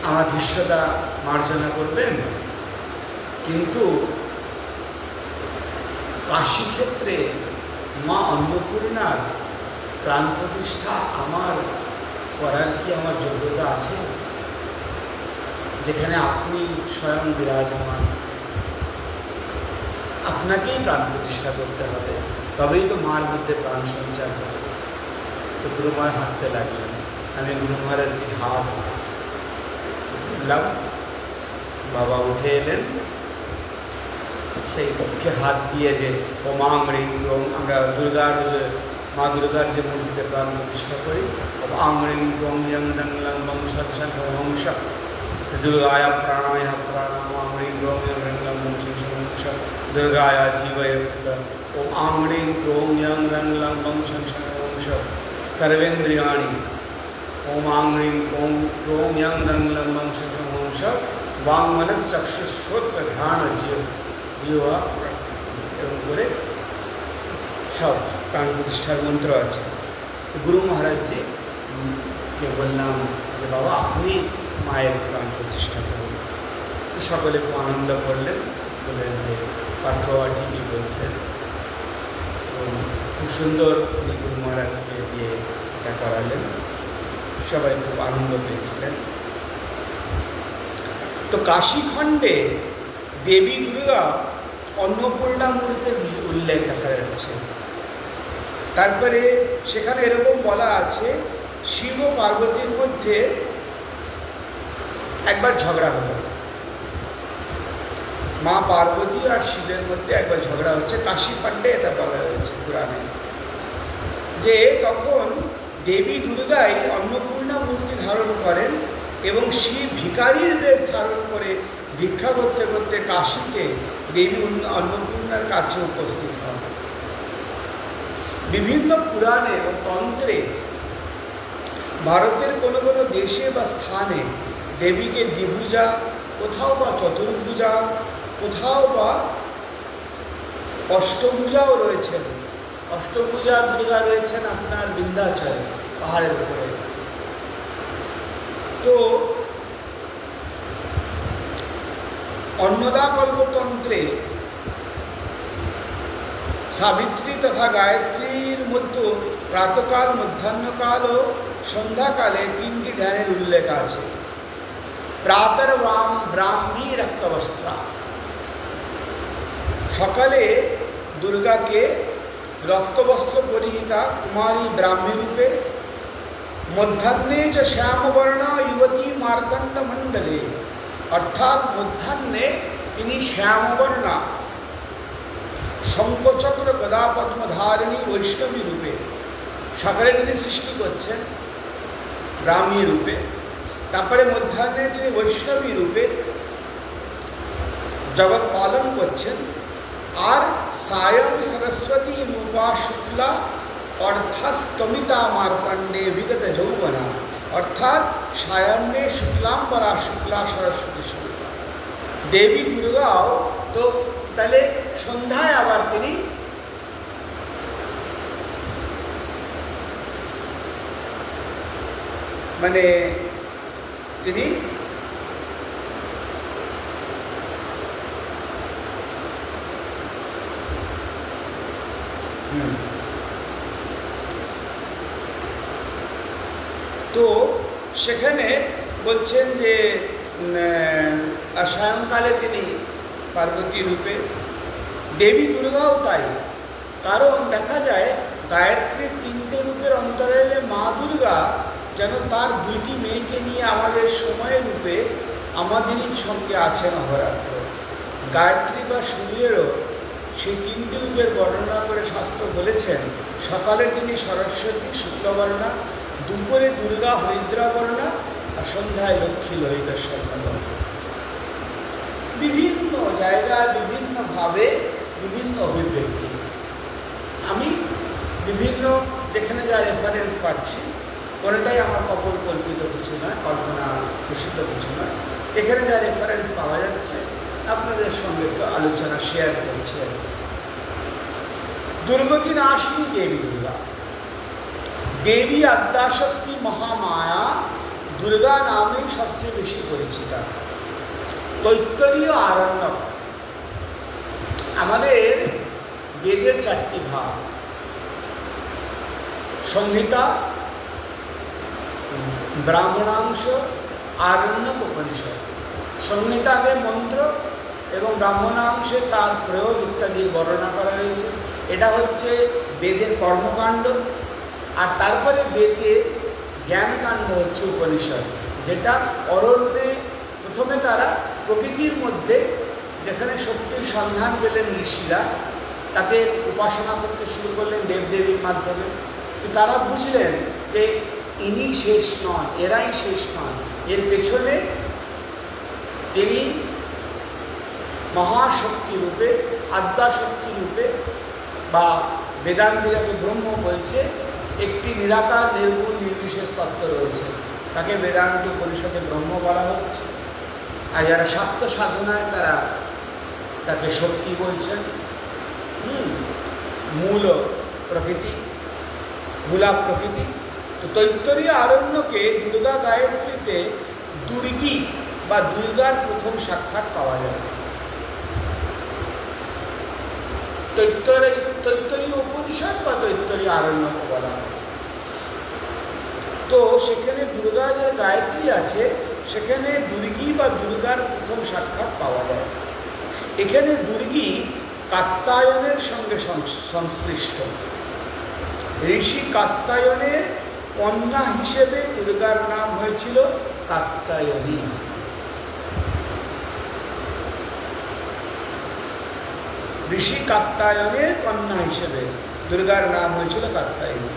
আমার ধৃষ্টতা মার্জনা করবেন, কিন্তু কাশী ক্ষেত্রে মা অন্নপূর্ণার প্রাণ প্রতিষ্ঠা আমার করার কি আমার যোগ্যতা আছে? যেখানে আপনি স্বয়ং বিরাজমান, আপনাকেই প্রাণ প্রতিষ্ঠা করতে হবে, তবেই তো মার মধ্যে প্রাণ সঞ্চার হবে। তো গুরুময় হাসতে লাগলেন। আমি গুরু মহারাজজির হাত ধরলাম, বাবা উঠে এলেন, সেই পক্ষে হাত দিয়ে যে ওমাং রিং রং, আমরা দুর্গার মা দুর্গার যে মূর্তিতে প্রাণ প্রতিষ্ঠা করি, ওমাং রিং রং ইয়ং রং লং বংশ বংশ দুর্গায় প্রাণায় প্রাণাম ওমাং রিং রং ইয়ং রং লং বংশ বংশ দুর্গায় জীবয়স্ত ওমাং রিং রং ইয়ং রং লং বংশ বংশ सर्वेन्द्रियाणि ओमां ह्रीं ओं रों यं रं लं वंश वंश वाङ्मनश्चक्षुश्रोत्र ध्यान जीवा এরকম করে সব প্রাণ প্রতিষ্ঠার মন্ত্র আছে। গুরু মহারাজজি কে বললাম যে, বাবা আপনি মায়ের প্রাণ প্রতিষ্ঠা করুন। সকলে খুব আনন্দ করলেন, বললেন যে পার্থ ঠিকই বলছেন। খুব সুন্দর উনি গুরু মহারাজকে দিয়ে এটা করালেন, সবাই খুব আনন্দ পেয়েছিলেন। তো কাশীখণ্ডে দেবী দুর্গা অন্নপূর্ণা মূর্তির উল্লেখ দেখা যাচ্ছে। তারপরে সেখানে এরকম বলা আছে, শিব ও পার্বতীর মধ্যে একবার ঝগড়া হলো। মা পার্বতী আর শিবের মধ্যে একবার ঝগড়া হচ্ছে। কাশীখণ্ডে এটা বলা হয়েছে পুরাণে, যে তখন দেবী দুর্গাই অন্নপূর্ণা মূর্তি ধারণ করেন এবং শিব ভিখারির বেশ ধারণ করে ভিক্ষা করতে করতে কাশীতে দেবী অন্নপূর্ণার কাছে উপস্থিত হন। বিভিন্ন পুরাণে ও তন্ত্রে ভারতের কোনো কোনো দেশে বা স্থানে দেবীকে দ্বিভুজা, কোথাও বা চতুর্ভুজা, কোথাও বা অষ্টভুজাও রয়েছেন। অষ্টভুজা দুর্গা রয়েছেন আপনার বিন্ধ্যাচল পাহাড়ের উপরে। তো অন্নদা কল্পতন্ত্রে সাবিত্রী তথা গায়ত্রীর মধ্যে প্রাতকাল, মধ্যাহ্নকাল ও সন্ধ্যাকালে তিনটি ধ্যানের উল্লেখ আছে। প্রাতর ব্রাহ্মী রক্তবস্ত্রা, সকালে দুর্গাকে রক্তবস্ত্র পরিহিতা কুমারী ব্রাহ্মী রূপে, মধ্যাহ্নে চ শ্যামবর্ণা যুবতী মার্কণ্ড মণ্ডলে, অর্থাৎ মধ্যাহ্নে তিনি শ্যামবর্ণা শঙ্খচক্র গদা পদ্মধারিণী বৈষ্ণবী রূপে সকালে তিনি সৃষ্টি করছেন ব্রাহ্মী রূপে। তারপরে মধ্যাহ্নে তিনি বৈষ্ণবী রূপে জগৎ পালন করছেন। আর সায়ং সরস্বতী রূপা শুক্লা অর্থাস্তমিতা মার্কণ্ডে বিগত যৌবনা, অর্থাৎ সায়ান্নে শুক্লাম্বরা শুক্লা সরস্বতী স্বরূপা। দেবী দুর্গাও তো তাহলে সন্ধ্যায় আবার তিনি মানে তিনি তো সেখানে বলছেন যে সায়ংকালে তিনি পার্বতী রূপে, দেবী দুর্গাও তাই। কারণ দেখা যায় গায়ত্রীর 3টে রূপের অন্তরালে মা দুর্গা যেন তার 2টি মেয়েকে নিয়ে আমাদের সময়ের রূপে আমাদেরই সঙ্গে আছেন অহরাত্র। গায়ত্রী বা সূর্যেরও সেই 3টি রূপের বর্ণনা করে শাস্ত্র বলেছেন, সকালে তিনি সরস্বতী শুক্লবর্ণা, দুপুরে দুর্গা হরিদ্রাবর্ণা, আর সন্ধ্যায় লক্ষ্মী লোহিতের স্বর্ণবর্ণা। বিভিন্ন জায়গায় বিভিন্নভাবে বিভিন্ন অভিব্যক্তি। আমি বিভিন্ন যেখানে যা রেফারেন্স পাচ্ছি কোনোটাই আমার কল্পিত কিছু নয়, কল্পনা প্রসূত কিছু নয়। এখানে যা রেফারেন্স পাওয়া যাচ্ছে আপনাদের সঙ্গে একটু আলোচনা শেয়ার করছি। দুর্গতি নাশিনী দেবী দুর্গা, দেবী আদ্যাশক্তি মহামায়া দুর্গা নামেই সবচেয়ে বেশি পরিচিতা। তৈত্তরীয় আরণ্যক, আমাদের বেদের 4টি ভাগ, সংহিতা, ব্রাহ্মণাংশ, আরণ্যক, উপনিষদ। সংহিতাতে মন্ত্র এবং ব্রাহ্মণাংশে তার প্রয়োগ ইত্যাদি বর্ণনা করা হয়েছে। এটা হচ্ছে বেদের কর্মকাণ্ড। আর তারপরে বেদের জ্ঞানকাণ্ড হচ্ছে উপনিষদ, যেটা অরণ্যে প্রথমে তারা প্রকৃতির মধ্যে যেখানে শক্তির সন্ধান পেলেন ঋষিরা, তাকে উপাসনা করতে শুরু করলেন দেবদেবীর মাধ্যমে। তো তারা বুঝলেন যে ইনি শেষ নন, এরাই শেষ নন, এর পেছনে তিনি মহাশক্তি রূপে, আদ্যাশক্তি রূপে, বা বেদান্তিরাকে ব্রহ্ম বলছে, একটি নিরাকার নির্গুণ নির্বিশেষ তত্ত্ব রয়েছে, তাকে বেদান্ত পরিষদে ব্রহ্ম বলা হচ্ছে। আর যারা স্বার্থ সাধনায় তারা তাকে শক্তি বলছেন। মূল প্রকৃতি, মূলা প্রকৃতি। তো তৈত্তরীয় আরণ্যকে দুর্গা গায়ত্রীতে দুর্গী বা দুর্গার প্রথম সাক্ষাৎ পাওয়া যায়। তৈত্তরীয় উপনিষদ বা তৈত্তরীয় আরণ্যকে বলা হয়। তো সেখানে দুর্গা যে গায়ত্রী আছে সেখানে দুর্গী বা দুর্গার প্রথম সাক্ষাৎ পাওয়া যায়। এখানে দুর্গী কাত্যায়নের সঙ্গে সংশ্লিষ্ট। ঋষি কাত্যায়নের কন্যা হিসেবে দুর্গার নাম হয়েছিল কাত্যায়নী। ঋষি কাত্যায়নের কন্যা হিসেবে দুর্গার নাম হয়েছিল কাত্যায়নী।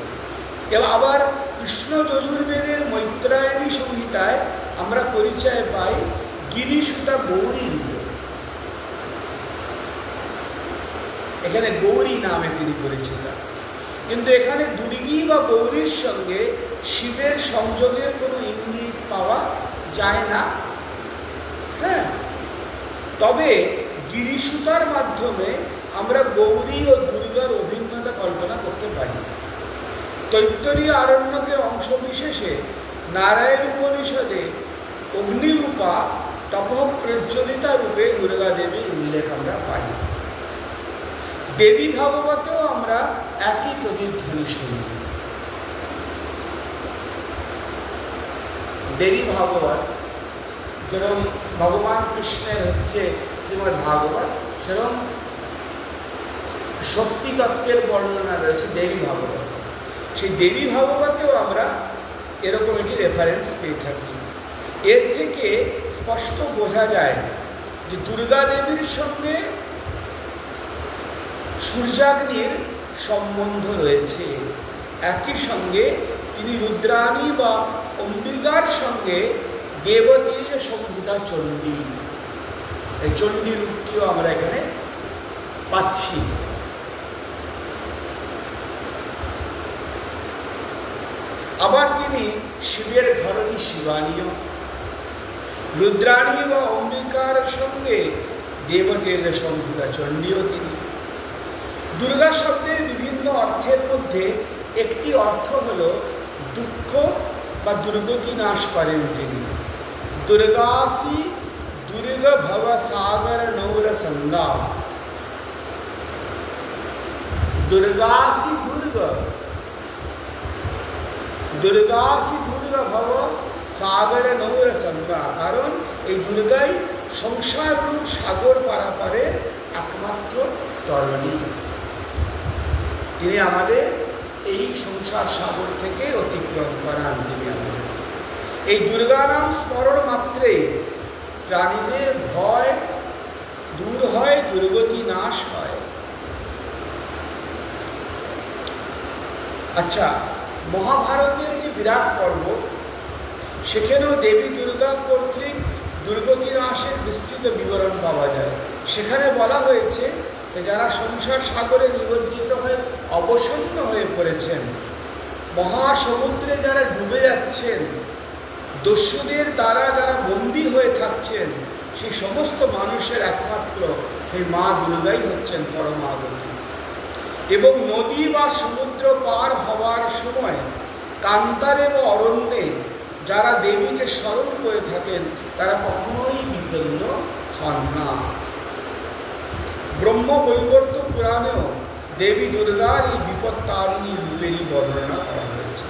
এবং আবার কৃষ্ণ যজুর্বেদের মৈত্রায়ণী সংহিতায় আমরা পরিচয় পাই গিরিসুতা গৌরী রূপে। এখানে গৌরী নামে তিনি পরিচিত। কিন্তু এখানে দুর্গী বা গৌরীর সঙ্গে শিবের সংযোগের কোনো ইঙ্গিত পাওয়া যায় না। হ্যাঁ, তবে গিরিসুতার মাধ্যমে আমরা গৌরী ও দুর্গার অভিন্নতা কল্পনা করতে পারি। তৈত্তরীয় আরণ্যকের অংশ বিশেষে নারায়ণ উপনিষদে অগ্নিরূপা তপঃ প্রজ্বলিতা রূপে দুর্গা দেবীর উল্লেখ আমরা পাই। দেবী ভাগবতেও আমরা একই প্রতিধ্বনি শুনি। দেবী ভাগবত যেরকম ভগবান কৃষ্ণের হচ্ছে শ্রীমদ্ ভাগবত, সেরকম শক্তি তত্ত্বের বর্ণনা রয়েছে দেবী ভাগবত। সেই দেবী ভাগবতেও আমরা এরকম একটি রেফারেন্স পেয়ে থাকি। এর থেকে স্পষ্ট বোঝা যায় যে দুর্গা দেবীর সঙ্গে সূর্যাগ্নির সম্বন্ধ রয়েছে। একই সঙ্গে তিনি রুদ্রাণী বা অম্বিকার সঙ্গে দেবতী যে সম্ভূতা চণ্ডী, এই চণ্ডী রূপটিও আমরা এখানে পাচ্ছি। আবার তিনি শিবের ঘরণী শিবানীয়, রুদ্রাণী বা অম্বিকার সঙ্গে দেবতের সম্ভূতা চণ্ডীও তিনি। দুর্গা শব্দের বিভিন্ন অর্থের মধ্যে একটি অর্থ হল দুঃখ বা দুর্গতি নাশ করেন তিনি। দুর্গাসি দুর্গ ভব সাগর নৌর সন্দা, দুর্গাসি দুর্গ, দুর্গাসি দুর্গ দুর্গা ভব সাগরে নৌর সঙ্গা, কারণ এই দুর্গাই সংসার রূপ সাগর পারাপারে একমাত্র তরণী। তিনি আমাদের এই সংসার সাগর থেকে অতিক্রম করান। তিনি আমাদের এই দুর্গা নাম স্মরণ মাত্রেই প্রাণীদের ভয় দূর হয়, দুর্গতি নাশ হয়। আচ্ছা, মহাভারতের যে বিরাট পর্ব, সেখানেও দেবী দুর্গা কর্তৃক দুর্গতি নাশের বিস্তৃত বিবরণ পাওয়া যায়। সেখানে বলা হয়েছে যে যারা সংসার সাগরে নিমজ্জিত হয়ে অবসন্ন হয়ে পড়েছেন, মহাসমুদ্রে যারা ডুবে যাচ্ছেন, দস্যুদের দ্বারা যারা বন্দী হয়ে থাকছেন, সেই সমস্ত মানুষের একমাত্র সেই মা দুর্গাই হচ্ছেন পরমাগতি। এবং নদী বা সমুদ্র পার হওয়ার সময় কান্তারে বা অরণ্যে যারা দেবীকে স্মরণ করে থাকেন, তারা কখনোই বিপন্ন হন না। ব্রহ্ম বৈবর্ত পুরাণেও দেবী দুর্গার এই বিপত্তারিণী রূপেরই বর্ণনা করা হয়েছে।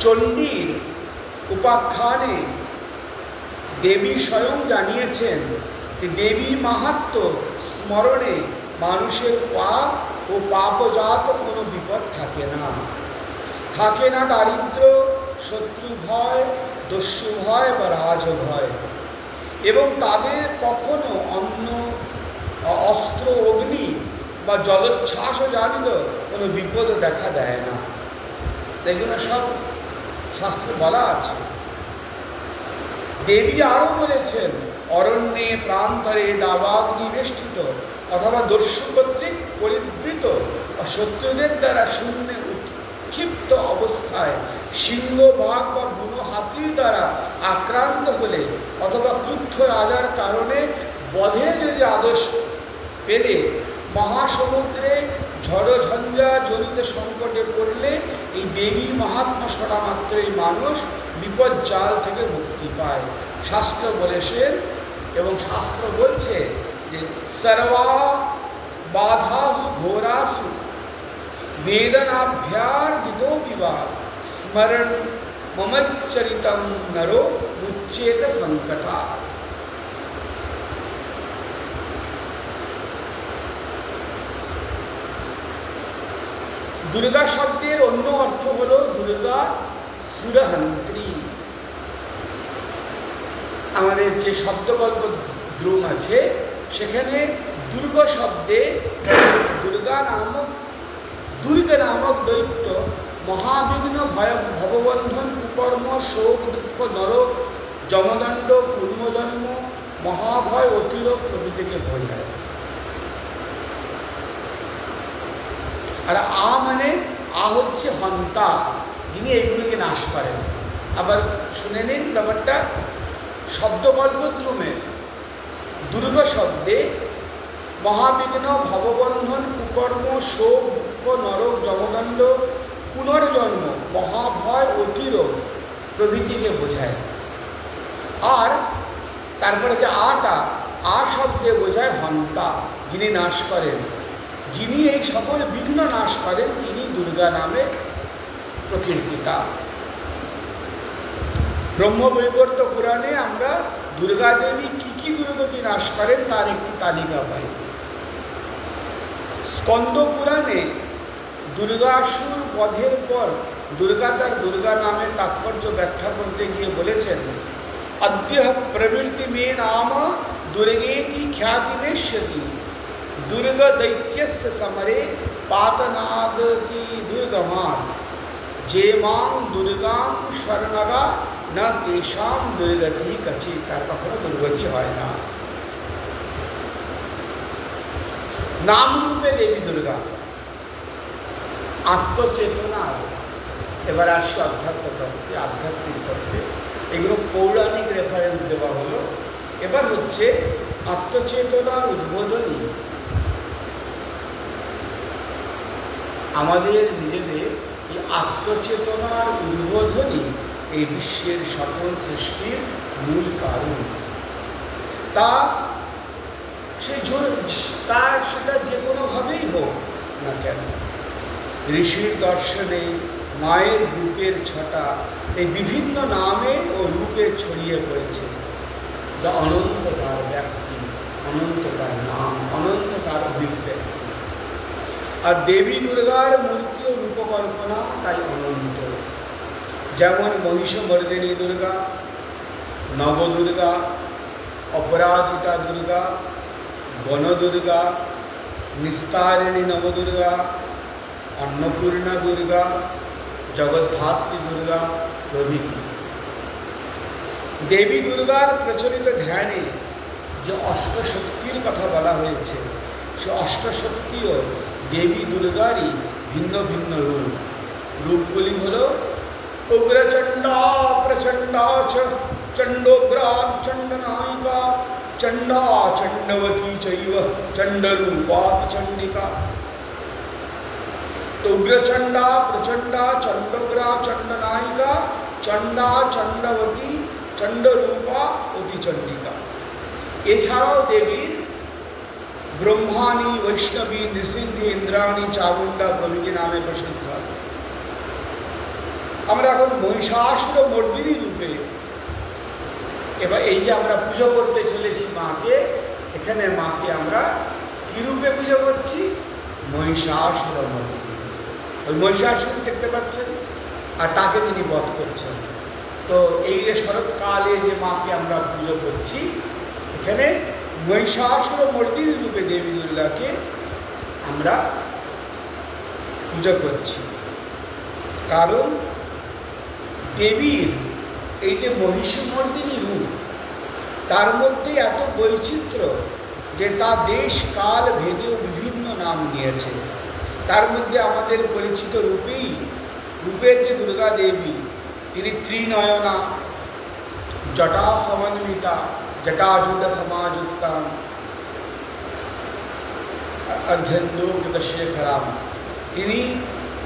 চণ্ডীর উপাখ্যানে দেবী স্বয়ং জানিয়েছেন যে দেবী মাহাত্ম্য স্মরণে মানুষের পাপ ও পাপজাত কোনো বিপদ থাকে না। থাকে না দারিদ্র, শত্রু ভয়, দস্যু ভয় বা রাজ ভয়, এবং তাদের কখনো অন্ন, অস্ত্র, অগ্নি বা জলোচ্ছ্বাসও জানিত কোনো বিপদও দেখা দেয় না। এগুলো সব শাস্ত্রে বলা আছে। দেবী আরও বলেছেন, অরণ্যে প্রান্তরে দাবাগ্নি বেষ্টিত অথবা দস্যু কর্তৃক পরিবৃত বা শত্রুদের দ্বারা শূন্যে উৎক্ষিপ্ত অবস্থায় সিংহ, বাঘ বা বুনো হাতির দ্বারা আক্রান্ত হলে অথবা ক্রুদ্ধ রাজার কারণে বধের যদি আদেশ পেলে, মহাসমুদ্রে ঝড়ঝঞ্ঝা জনিত সংকটে পড়লে এই দেবী মাহাত্ম্য শোনা মাত্রই মানুষ বিপদ জাল থেকে মুক্তি পায়। শাস্ত্র বলেছেন এবং শাস্ত্র বলছে যে সর্বা বাধাসু ঘোরাসু বেদনাভ্যার্দিতো বিবা স্মরণ মমচ্চরিতম নরো মুচ্যেত সংকটা। দুর্গা শব্দের অন্য অর্থ হল দুর্গা সুরহন্ত্রী। আমাদের যে শব্দকল্প দ্রুম আছে, সেখানে দুর্গ শব্দে দুর্গা নামক দৈত্য মহাবিঘ্ন ভববন্ধন, কুকর্ম, শোক, দুঃখ, নরক, যমদণ্ড, পুনর্জন্ম, মহাভয়, অতিরোগ প্রভৃতিকে বোঝায়। আর মানে হচ্ছে হন্তা, যিনি এইগুলোকে নাশ করেন। আবার শুনে নিন ব্যাপারটা। শব্দকল্পদ্রুমে দুর্গ শব্দে মহাবিঘ্ন, ভববন্ধন, কুকর্ম, শোক, দুঃখ, নরক, যমদণ্ড, পুনর্জন্ম, মহাভয়, অতিরোগ প্রভৃতিকে বোঝায়। আর তারপরে যে শব্দে বোঝায় হন্তা, যিনি নাশ করেন, যিনি এই সকল বিঘ্ন নাশ করেন, তিনি দুর্গা নামে প্রকীর্তিতা। ব্রহ্মবৈবর্ত পুরাণে আমরা দুর্গা দেবী কি কি দুর্গতি নাশ করেন তার একটি তালিকা পাই। স্কন্দ পুরাণে দুর্গাসুর বধের পর দুর্গা তার দুর্গা নামের তাৎপর্য ব্যাখ্যা করতে গিয়ে বলেছেন, অদ্য প্রবৃত্তি মে নাম দুর্গেতি খ্যাতি নেষ্যতি দুর্গ দৈত্যস্য সমরে পাতনাগতি দুর্গমাৎ যে মাং দুর্গাং শরণগা না তেষাং দুর্গতি কাছে। তার কখনো দুর্গতি হয় না। নামরূপে দেবী দুর্গা আত্মচেতনা। এবার আসি আধ্যাত্ম তত্ত্বে, আধ্যাত্মিক তত্ত্বে। এগুলো পৌরাণিক রেফারেন্স দেওয়া হলো। এবার হচ্ছে আত্মচেতনার উদ্বোধনী। আমাদের নিজেদের এই আত্মচেতনার উদ্বোধনী এই বিশ্বের সকল সৃষ্টির মূল কারণ। সেটা যে কোনোভাবেই হোক না কেন, ঋষির দর্শনে মায়ের রূপের ছটা এই বিভিন্ন নামে ও রূপে ছড়িয়ে পড়েছে, যা অনন্ত তার ব্যক্তি, অনন্ত তার নাম, অনন্ত তার অভিব্যক্তি। আর দেবী দুর্গার মূর্তি ও রূপকল্পনা তাই অনন্ত। যেমন মহিষমর্দিনী দুর্গা, নবদুর্গা, অপরাজিতা দুর্গা, গণদুর্গা, নিস্তারিণী নবদুর্গা, অন্নপূর্ণা দুর্গা, জগদ্ধাত্রী দুর্গা প্রভৃতি। দেবী দুর্গার প্রচলিত ধ্যানে যে অষ্টশক্তির কথা বলা হয়েছে, সে অষ্টশক্তিও দেবী দুর্গারই ভিন্ন ভিন্ন রূপ। রূপগুলি হল উগ্রচণ্ডা প্রচণ্ডা চ চণ্ডোগ্রা চণ্ডনায়িকা চণ্ডা চণ্ডবতী চৈব চণ্ডরূপা চণ্ডিকা। তো উগ্রচণ্ডা প্রচণ্ডা চণ্ডোগ্রা চণ্ডনায়িকা চণ্ডা চণ্ডবতী চণ্ডরূপা অতিচণ্ডিকা। এছাড়াও দেবীর ব্রহ্মাণী, বৈষ্ণবী, নৃসিংহী, ইন্দ্রাণী, চামুণ্ডা প্রভৃতি নামে প্রসিদ্ধ। আমরা এখন মহিষাসুর মর্দিনী রূপে, এবার এই যে আমরা পুজো করতে চলেছি মাকে, এখানে মাকে আমরা কি রূপে পুজো করছি? মহিষাসুর মর্দিনী। ওই মহিষাসুর দেখতে পাচ্ছেন, আর তাকে তিনি বধ করছেন। তো এই যে শরৎকালে যে মাকে আমরা পুজো করছি, এখানে মহিষাসুর মর্দিনী রূপে দেবী দুর্গাকে আমরা পুজো করছি। কারণ দেবীর এই যে মহিষমর্দিনী রূপ, তার মধ্যে এত বৈচিত্র্য যে তা দেশ কাল ভেদেও বিভিন্ন নাম নিয়েছে। তার মধ্যে আমাদের পরিচিত রূপের যে দুর্গা দেবী, তিনি ত্রিনয়না, জটা সমন্বিতা, জটাজুট সমাযুক্তা, অর্ধেন্দুকৃত শেখরাম। তিনি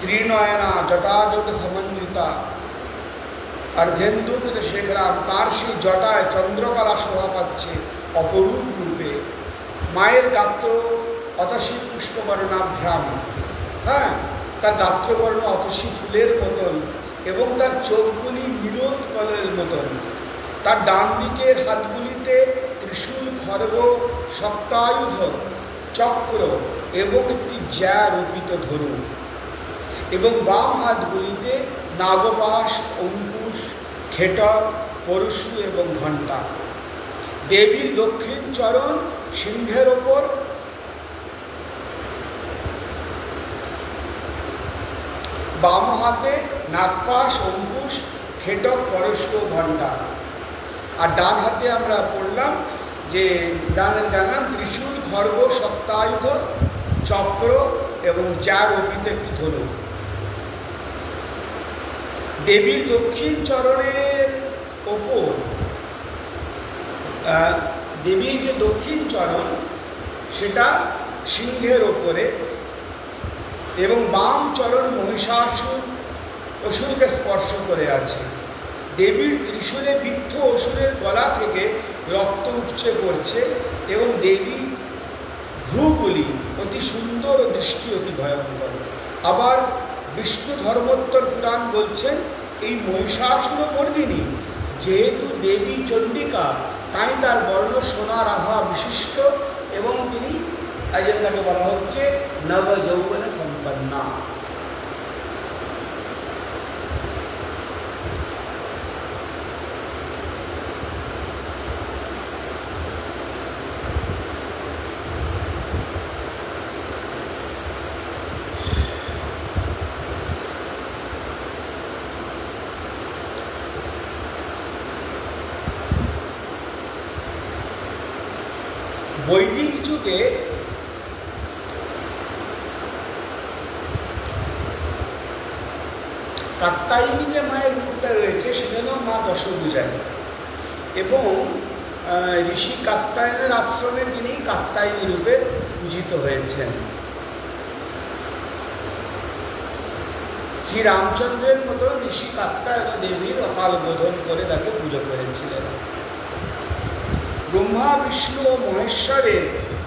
ত্রিনয়না, জটাজুট সমন্বিতা, অর্ধেন্দুকৃত শেখরাম। তার সেই জটায় চন্দ্রকলা শোভা পাচ্ছে অপরূপ রূপে। মায়ের গাত্র অতসী পুষ্পবর্ণাভ্যাম, হ্যাঁ, তার গাত্রবর্ণ অতসী ফুলের মতন, এবং তার চোখগুলি নীরোদ কলের মতন। তার ডান দিকের হাতগুলিতে ত্রিশূল, খড়গ, সপ্তায়ুধ, চক্র এবং একটি জ্যা রূপিত ধনু, এবং বাম হাতগুলিতে নাগপাশ, অঙ্কুশ, খেটক, পরশু এবং ঘণ্টা। দেবীর দক্ষিণ চরণ সিংহের ওপর, বাম হাতে নাগপাশ, অঙ্কুশ, খেটক, পরশু, ঘণ্টা। আর ডান হাতে আমরা পড়লাম যে জানলাম ত্রিশূল, খড়গ, সপ্তায়ুধ, চক্র এবং জ্যা রূপিত একটি ধনু। দেবীর দক্ষিণ চরণের ওপর, দেবীর যে দক্ষিণ চরণ সেটা সিংহের ওপরে, এবং বাম চরণ মহিষাসুর অসুরকে স্পর্শ করে আছে। দেবীর ত্রিশূলে বিদ্ধ অসুরের গলা থেকে রক্ত উপচে পড়ছে, এবং দেবী ভ্রুগুলি অতি সুন্দর ও দৃষ্টি অতি ভয়ঙ্কর। আবার বিষ্ণু ধর্মোত্তর পুরাণ বলছেন, এই মহিষাসুর মর্দিনী যেহেতু দেবী চণ্ডিকা, তাই তার বর্ণ সোনার আভা বিশিষ্ট, এবং তিনি তাই জন্য তাকে বলা হচ্ছে নব যৌবন সম্পন্না। বৈদিক যুগে কাত্যায়নী যে মায়ের রূপটা রয়েছে সেজন্য মা দশভুজায়, এবং ঋষি কাত্যায়নের আশ্রমে তিনি কাত্যায়নী রূপে পূজিত হয়েছেন। শ্রী রামচন্দ্রের মতো ঋষি কাত্যায়ন দেবীর অকাল বোধন করে তাকে পুজো করেছিলেন। ব্রহ্মা, বিষ্ণু ও মহেশ্বরের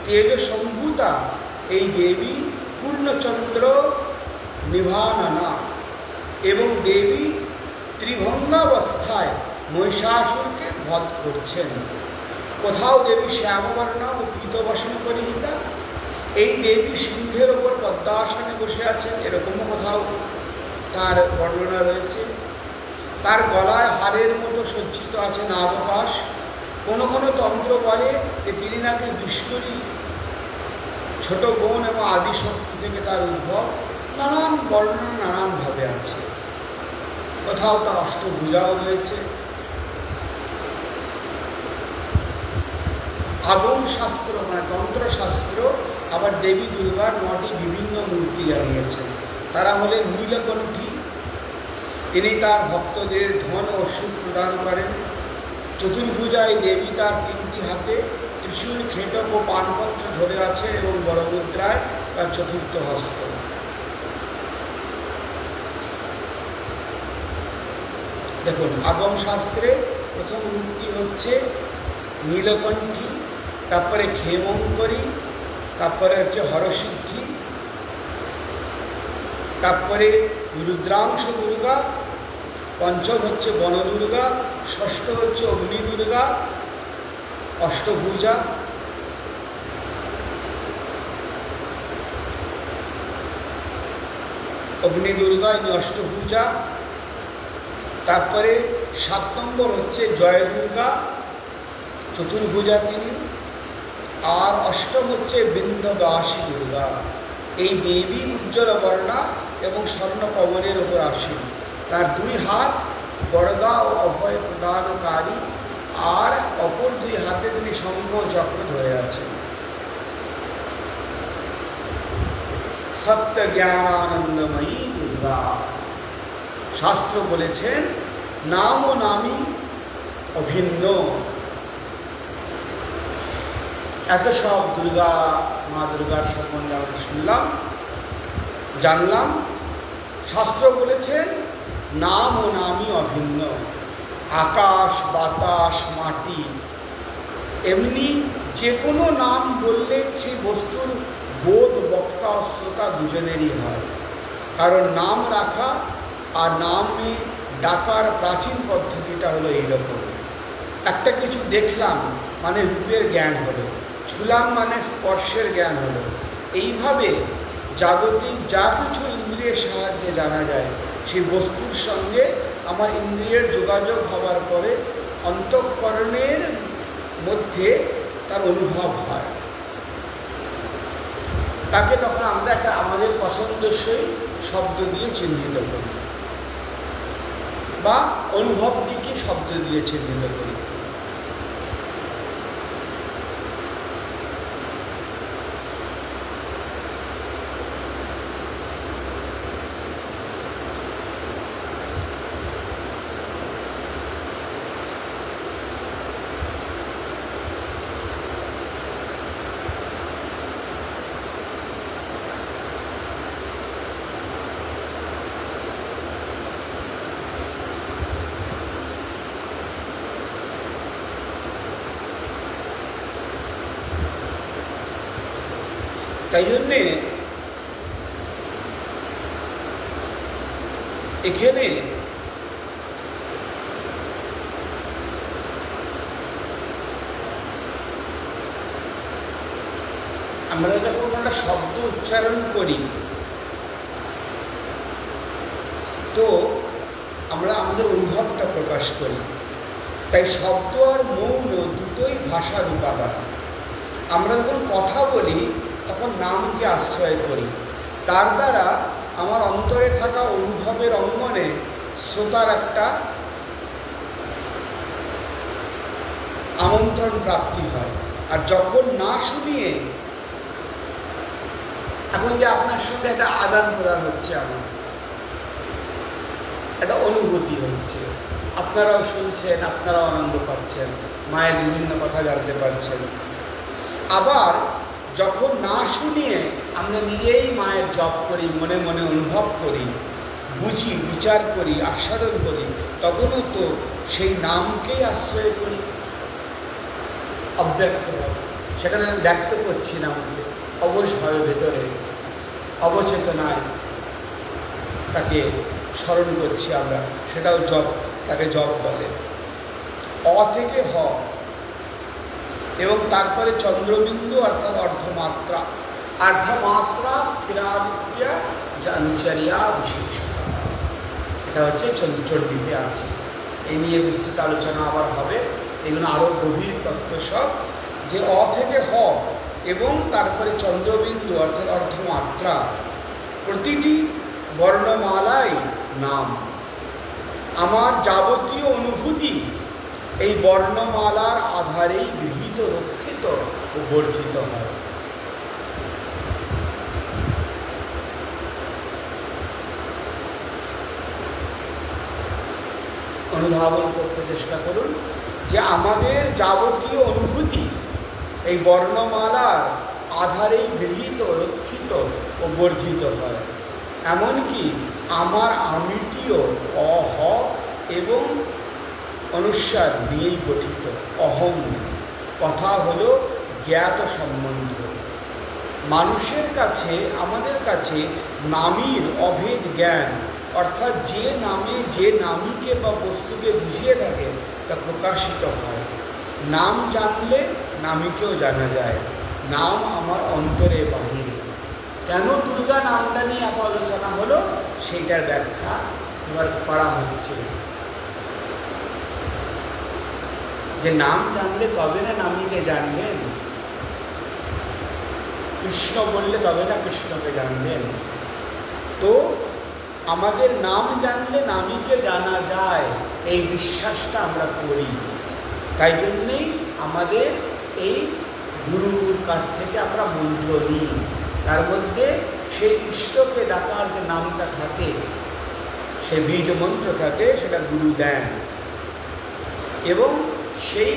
তেজ সম্ভূতা এই দেবী পূর্ণচন্দ্র নিভাননা, এবং দেবী ত্রিভঙ্গাবস্থায় মহিষাসুরকে বধ করছেন। কোথাও দেবী শ্যামবর্ণা ও পীতবসন পরিহিতা, এই দেবী সিংহের ওপর পদ্মাসনে বসে আছেন, এরকমও কোথাও তার বর্ণনা রয়েছে। তার গলায় হাড়ের মতো সজ্জিত আছে নাগপাশ। কোনো কোনো তন্ত্র বলে যে তিনি নাকি বিষ্ণুরই ছোট বোন এবং আদিশক্তি থেকে তার উদ্ভব। নানান বর্ণনা নানানভাবে আছে। কোথাও তার অষ্টভুজাও রয়েছে। আগম শাস্ত্র মানে তন্ত্রশাস্ত্র আবার দেবী দুর্গার 9টি বিভিন্ন মূর্তি জানিয়েছেন। তারা হলেন নীলকণ্ঠী, তিনি তার ভক্তদের ধন ও সুখ প্রদান করেন। চতুর্ভুজায় দেবী তার 3টি হাতে ত্রিশূল, খেটক ও পানপত্র ধরে আছে এবং বড়মুদ্রায় তার 4র্থ হস্ত। দেখুন, আগম শাস্ত্রে প্রথম মূর্তি হচ্ছে নীলকণ্ঠী, তারপরে ক্ষেমঙ্করী, তারপরে হচ্ছে হরসিদ্ধি, তারপরে রুদ্রাংশ দুর্গা, পঞ্চম হচ্ছে বনদুর্গা, ষষ্ঠ হচ্ছে অগ্নি দুর্গা, অষ্টভুজা, অগ্নি দুর্গা ইনি অষ্টভুজা। তারপরে 7 নম্বর হচ্ছে জয় দুর্গা, চতুর্ভুজা তিনি। আর অষ্টম হচ্ছে বিন্ধ্যবাসী দুর্গা, এই দেবী উজ্জ্বল বর্ণা এবং স্বর্ণ কমলের ওপর আসেন। তার 2 হাত বড়দা ও অভয় প্রদানকারী, আর অপর 2 হাতে তিনি শঙ্খ চক্র ধরে আছেন। সত্য জ্ঞানানন্দময়ী দুর্গা। শাস্ত্র বলেছেন নাম ও নামই অভিন্ন। এত সব দুর্গা, মা দুর্গার সম্বন্ধে আমরা শুনলাম, জানলাম। শাস্ত্র বলেছেন নাম ও নামই অভিন্ন। আকাশ, বাতাস, মাটি, এমনি যে কোনো নাম বললে সেই বস্তুর বোধ বক্তা ও শ্রোতা দুজনেরই হয়। কারণ নাম রাখা আর নামে ডাকার প্রাচীন পদ্ধতিটা হলো এইরকম। একটা কিছু দেখলাম মানে রূপের জ্ঞান হলো, ছুলাম মানে স্পর্শের জ্ঞান হলো। এইভাবে জাগতিক যা কিছু ইন্দ্রিয়ের সাহায্যে জানা যায়, সেই বস্তুর সঙ্গে আমার ইন্দ্রিয়ের যোগাযোগ হওয়ার পরে অন্তঃকরণের মধ্যে তার অনুভব হয়। তাকে তখন আমরা একটা আমাদের পছন্দসই শব্দ দিয়ে চিহ্নিত করি বা অনুভবটিকে শব্দ দিয়ে চিহ্নিত করি। তাই জন্যে এখানে আমরা যখন একটা শব্দ উচ্চারণ করি তো আমরা আমাদের অনুভবটা প্রকাশ করি। তাই শব্দ আর মৌন দুটোই ভাষার উপাদান। আমরা যখন কথা বলি তখন নামকে আশ্রয় করি, তার দ্বারা আমার অন্তরে থাকা অনুভবের অঙ্গনে শ্রোতার একটা আমন্ত্রণ প্রাপ্তি হয়। আর যখন না শুনিয়ে, এখন যে আপনার সঙ্গে একটা আদান প্রদান হচ্ছে, আমার একটা অনুভূতি হচ্ছে, আপনারাও শুনছেন, আপনারাও আনন্দ পাচ্ছেন, মায়ের বিভিন্ন কথা জানতে পারছেন। আবার যখন না শুনিয়ে আমরা নিজেই মায়ের জপ করি, মনে মনে অনুভব করি, বুঝি, বিচার করি, আস্বাদন করি, তখনও তো সেই নামকেই আশ্রয় করি অব্যক্তভাবে। সেখানে আমি ব্যক্ত করছি নামকে, অবশ্যভাবে ভেতরে অবচেতনায় তাকে স্মরণ করছি আমরা, সেটাও জপ, তাকে জপ বলে। অ থেকে হ, এবং তারপরে চন্দ্রবিন্দু অর্থাৎ অর্ধমাত্রা। অর্ধমাত্রা স্থিরাবৃত্তিয়া জাঞ্চরিয়া বিশেষতা, এটা হচ্ছে চণ্ডীতে আছে। এই নিয়ে বিস্তৃত আলোচনা আবার হবে, এগুলো আরও গভীর তত্ত্ব সব। যে অ থেকে হ এবং তারপরে চন্দ্রবিন্দু অর্থাৎ অর্ধমাত্রা, প্রতিটি বর্ণমালাই নাম। আমার যাবতীয় অনুভূতি এই বর্ণমালার আধারেই গৃহীত, রক্ষিত ও বর্ধিত হয়। অনুধাবন করতে চেষ্টা করুন যে আমাদের যাবতীয় অনুভূতি এই বর্ণমালার আধারেই গৃহীত, রক্ষিত ও বর্ধিত হয়। এমনকি আমার আমিটিও অহ এবং অনুস্বার নিয়েই গঠিত। অহং কথা হলো জ্ঞাত সম্বন্ধ। মানুষের কাছে, আমাদের কাছে নামীর অভেদ জ্ঞান, অর্থাৎ যে নামে যে নামীকে বা বস্তুকে বুঝিয়ে থাকে তা প্রকাশিত হয়। নাম জানলে নামীকেও জানা যায়। নাম আমার অন্তরে বাহিরে। কেন দুর্গা নামটা নিয়ে এত আলোচনা হলো সেইটার ব্যাখ্যা এবার করা হচ্ছে। যে নাম জানলে তবে না নামীকে জানবেন, কৃষ্ণ বললে তবে না কৃষ্ণকে জানবেন। তো আমাদের নাম জানলে নামীকে জানা যায়, এই বিশ্বাসটা আমরা করি। তাই জন্যেই আমাদের এই গুরুর কাছ থেকে আমরা মন্ত্র নিই। তার মধ্যে সেই ইষ্টকে ডাকার যে নামটা থাকে, সে বীজ মন্ত্র থাকে, সেটা গুরু দেন, এবং সেই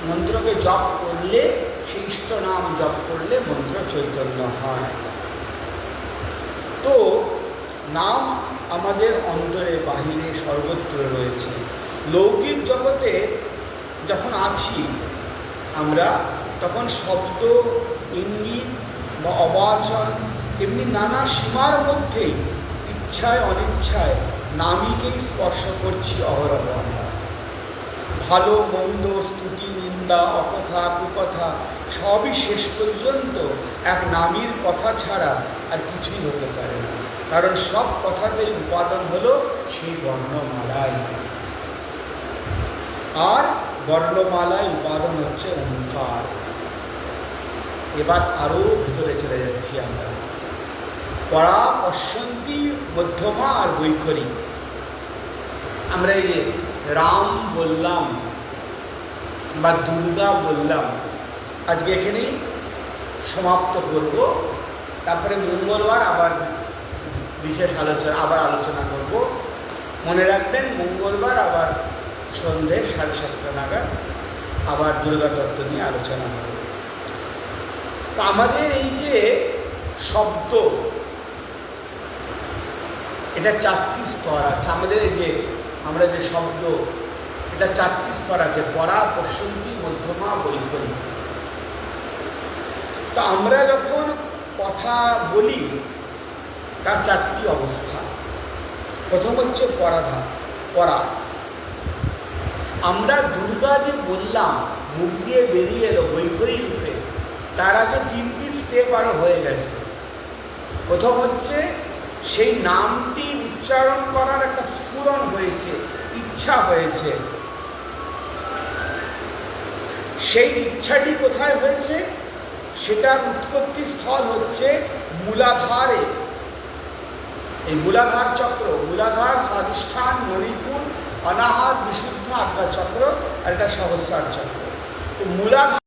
মন্ত্রকে জপ করলে, সেই ইষ্ট নাম জপ করলে মন্ত্র চৈতন্য হয়। তো নাম আমাদের অন্তরে বাহিরে সর্বত্র রয়েছে। লৌকিক জগতে যখন আছি আমরা, তখন শব্দ, ইঙ্গিত বা অবাচন এমনি নানা সীমার মধ্যেই ইচ্ছায় অনিচ্ছায় নামীকেই স্পর্শ করছি অহরহ আমরা। ভালো মন্দ, স্তুতি, নিন্দা, অকথা, কুকথা সবই শেষ পর্যন্ত এক নামীর কথা ছাড়া আর কিছুই হতে পারে না। কারণ সব কথাতেই উপাদান হলো সেই বর্ণমালাই, আর বর্ণমালায় উপাদান হচ্ছে ওঙ্কার। এবার আরও ভিতরে চলে যাচ্ছি আমরা। পরা, পশ্যন্তি, মধ্যমা আর বৈখরী। আমরা এই যে রাম বললাম বা দুর্গা বললাম, আজকে এখানেই সমাপ্ত করব। তারপরে মঙ্গলবার আবার বিশেষ আলোচনা করব। মনে রাখবেন, মঙ্গলবার আবার সন্ধ্যে 7:30 নাগাদ আবার দুর্গা তত্ত্ব নিয়ে আলোচনা হবে। তো আমাদের এই যে শব্দ, এটা 4টি স্তর আছে। আমাদের এই যে আমরা যে শব্দ, এটা 4টি স্তর আছে: পরা, পশ্যন্তি, মধ্যমা, বৈখরী। তো আমরা যখন কথা বলি তার 4টি অবস্থা। প্রথম হচ্ছে পরা। আমরা দুর্গা যে বললাম, মুখ দিয়ে বেরিয়ে এলো বৈখরী রূপে, তার আগে 3টি স্টেপ আরও হয়ে গেছে। প্রথম হচ্ছে সেই নামটি উচ্চারণ করার একটা স্ফুরণ হয়েছে, ইচ্ছা হয়েছে। সেই ইচ্ছাটি কোথায় হয়েছে? সেটার উৎপত্তি স্থল হচ্ছে মূলাধারে। এই মূলাধার চক্র, মূলাধার, স্বাধিষ্ঠান, মণিপুর, অনাহত, বিশুদ্ধ আজ্ঞা চক্র, আর এটা সহস্রার চক্র। তো মূলাধার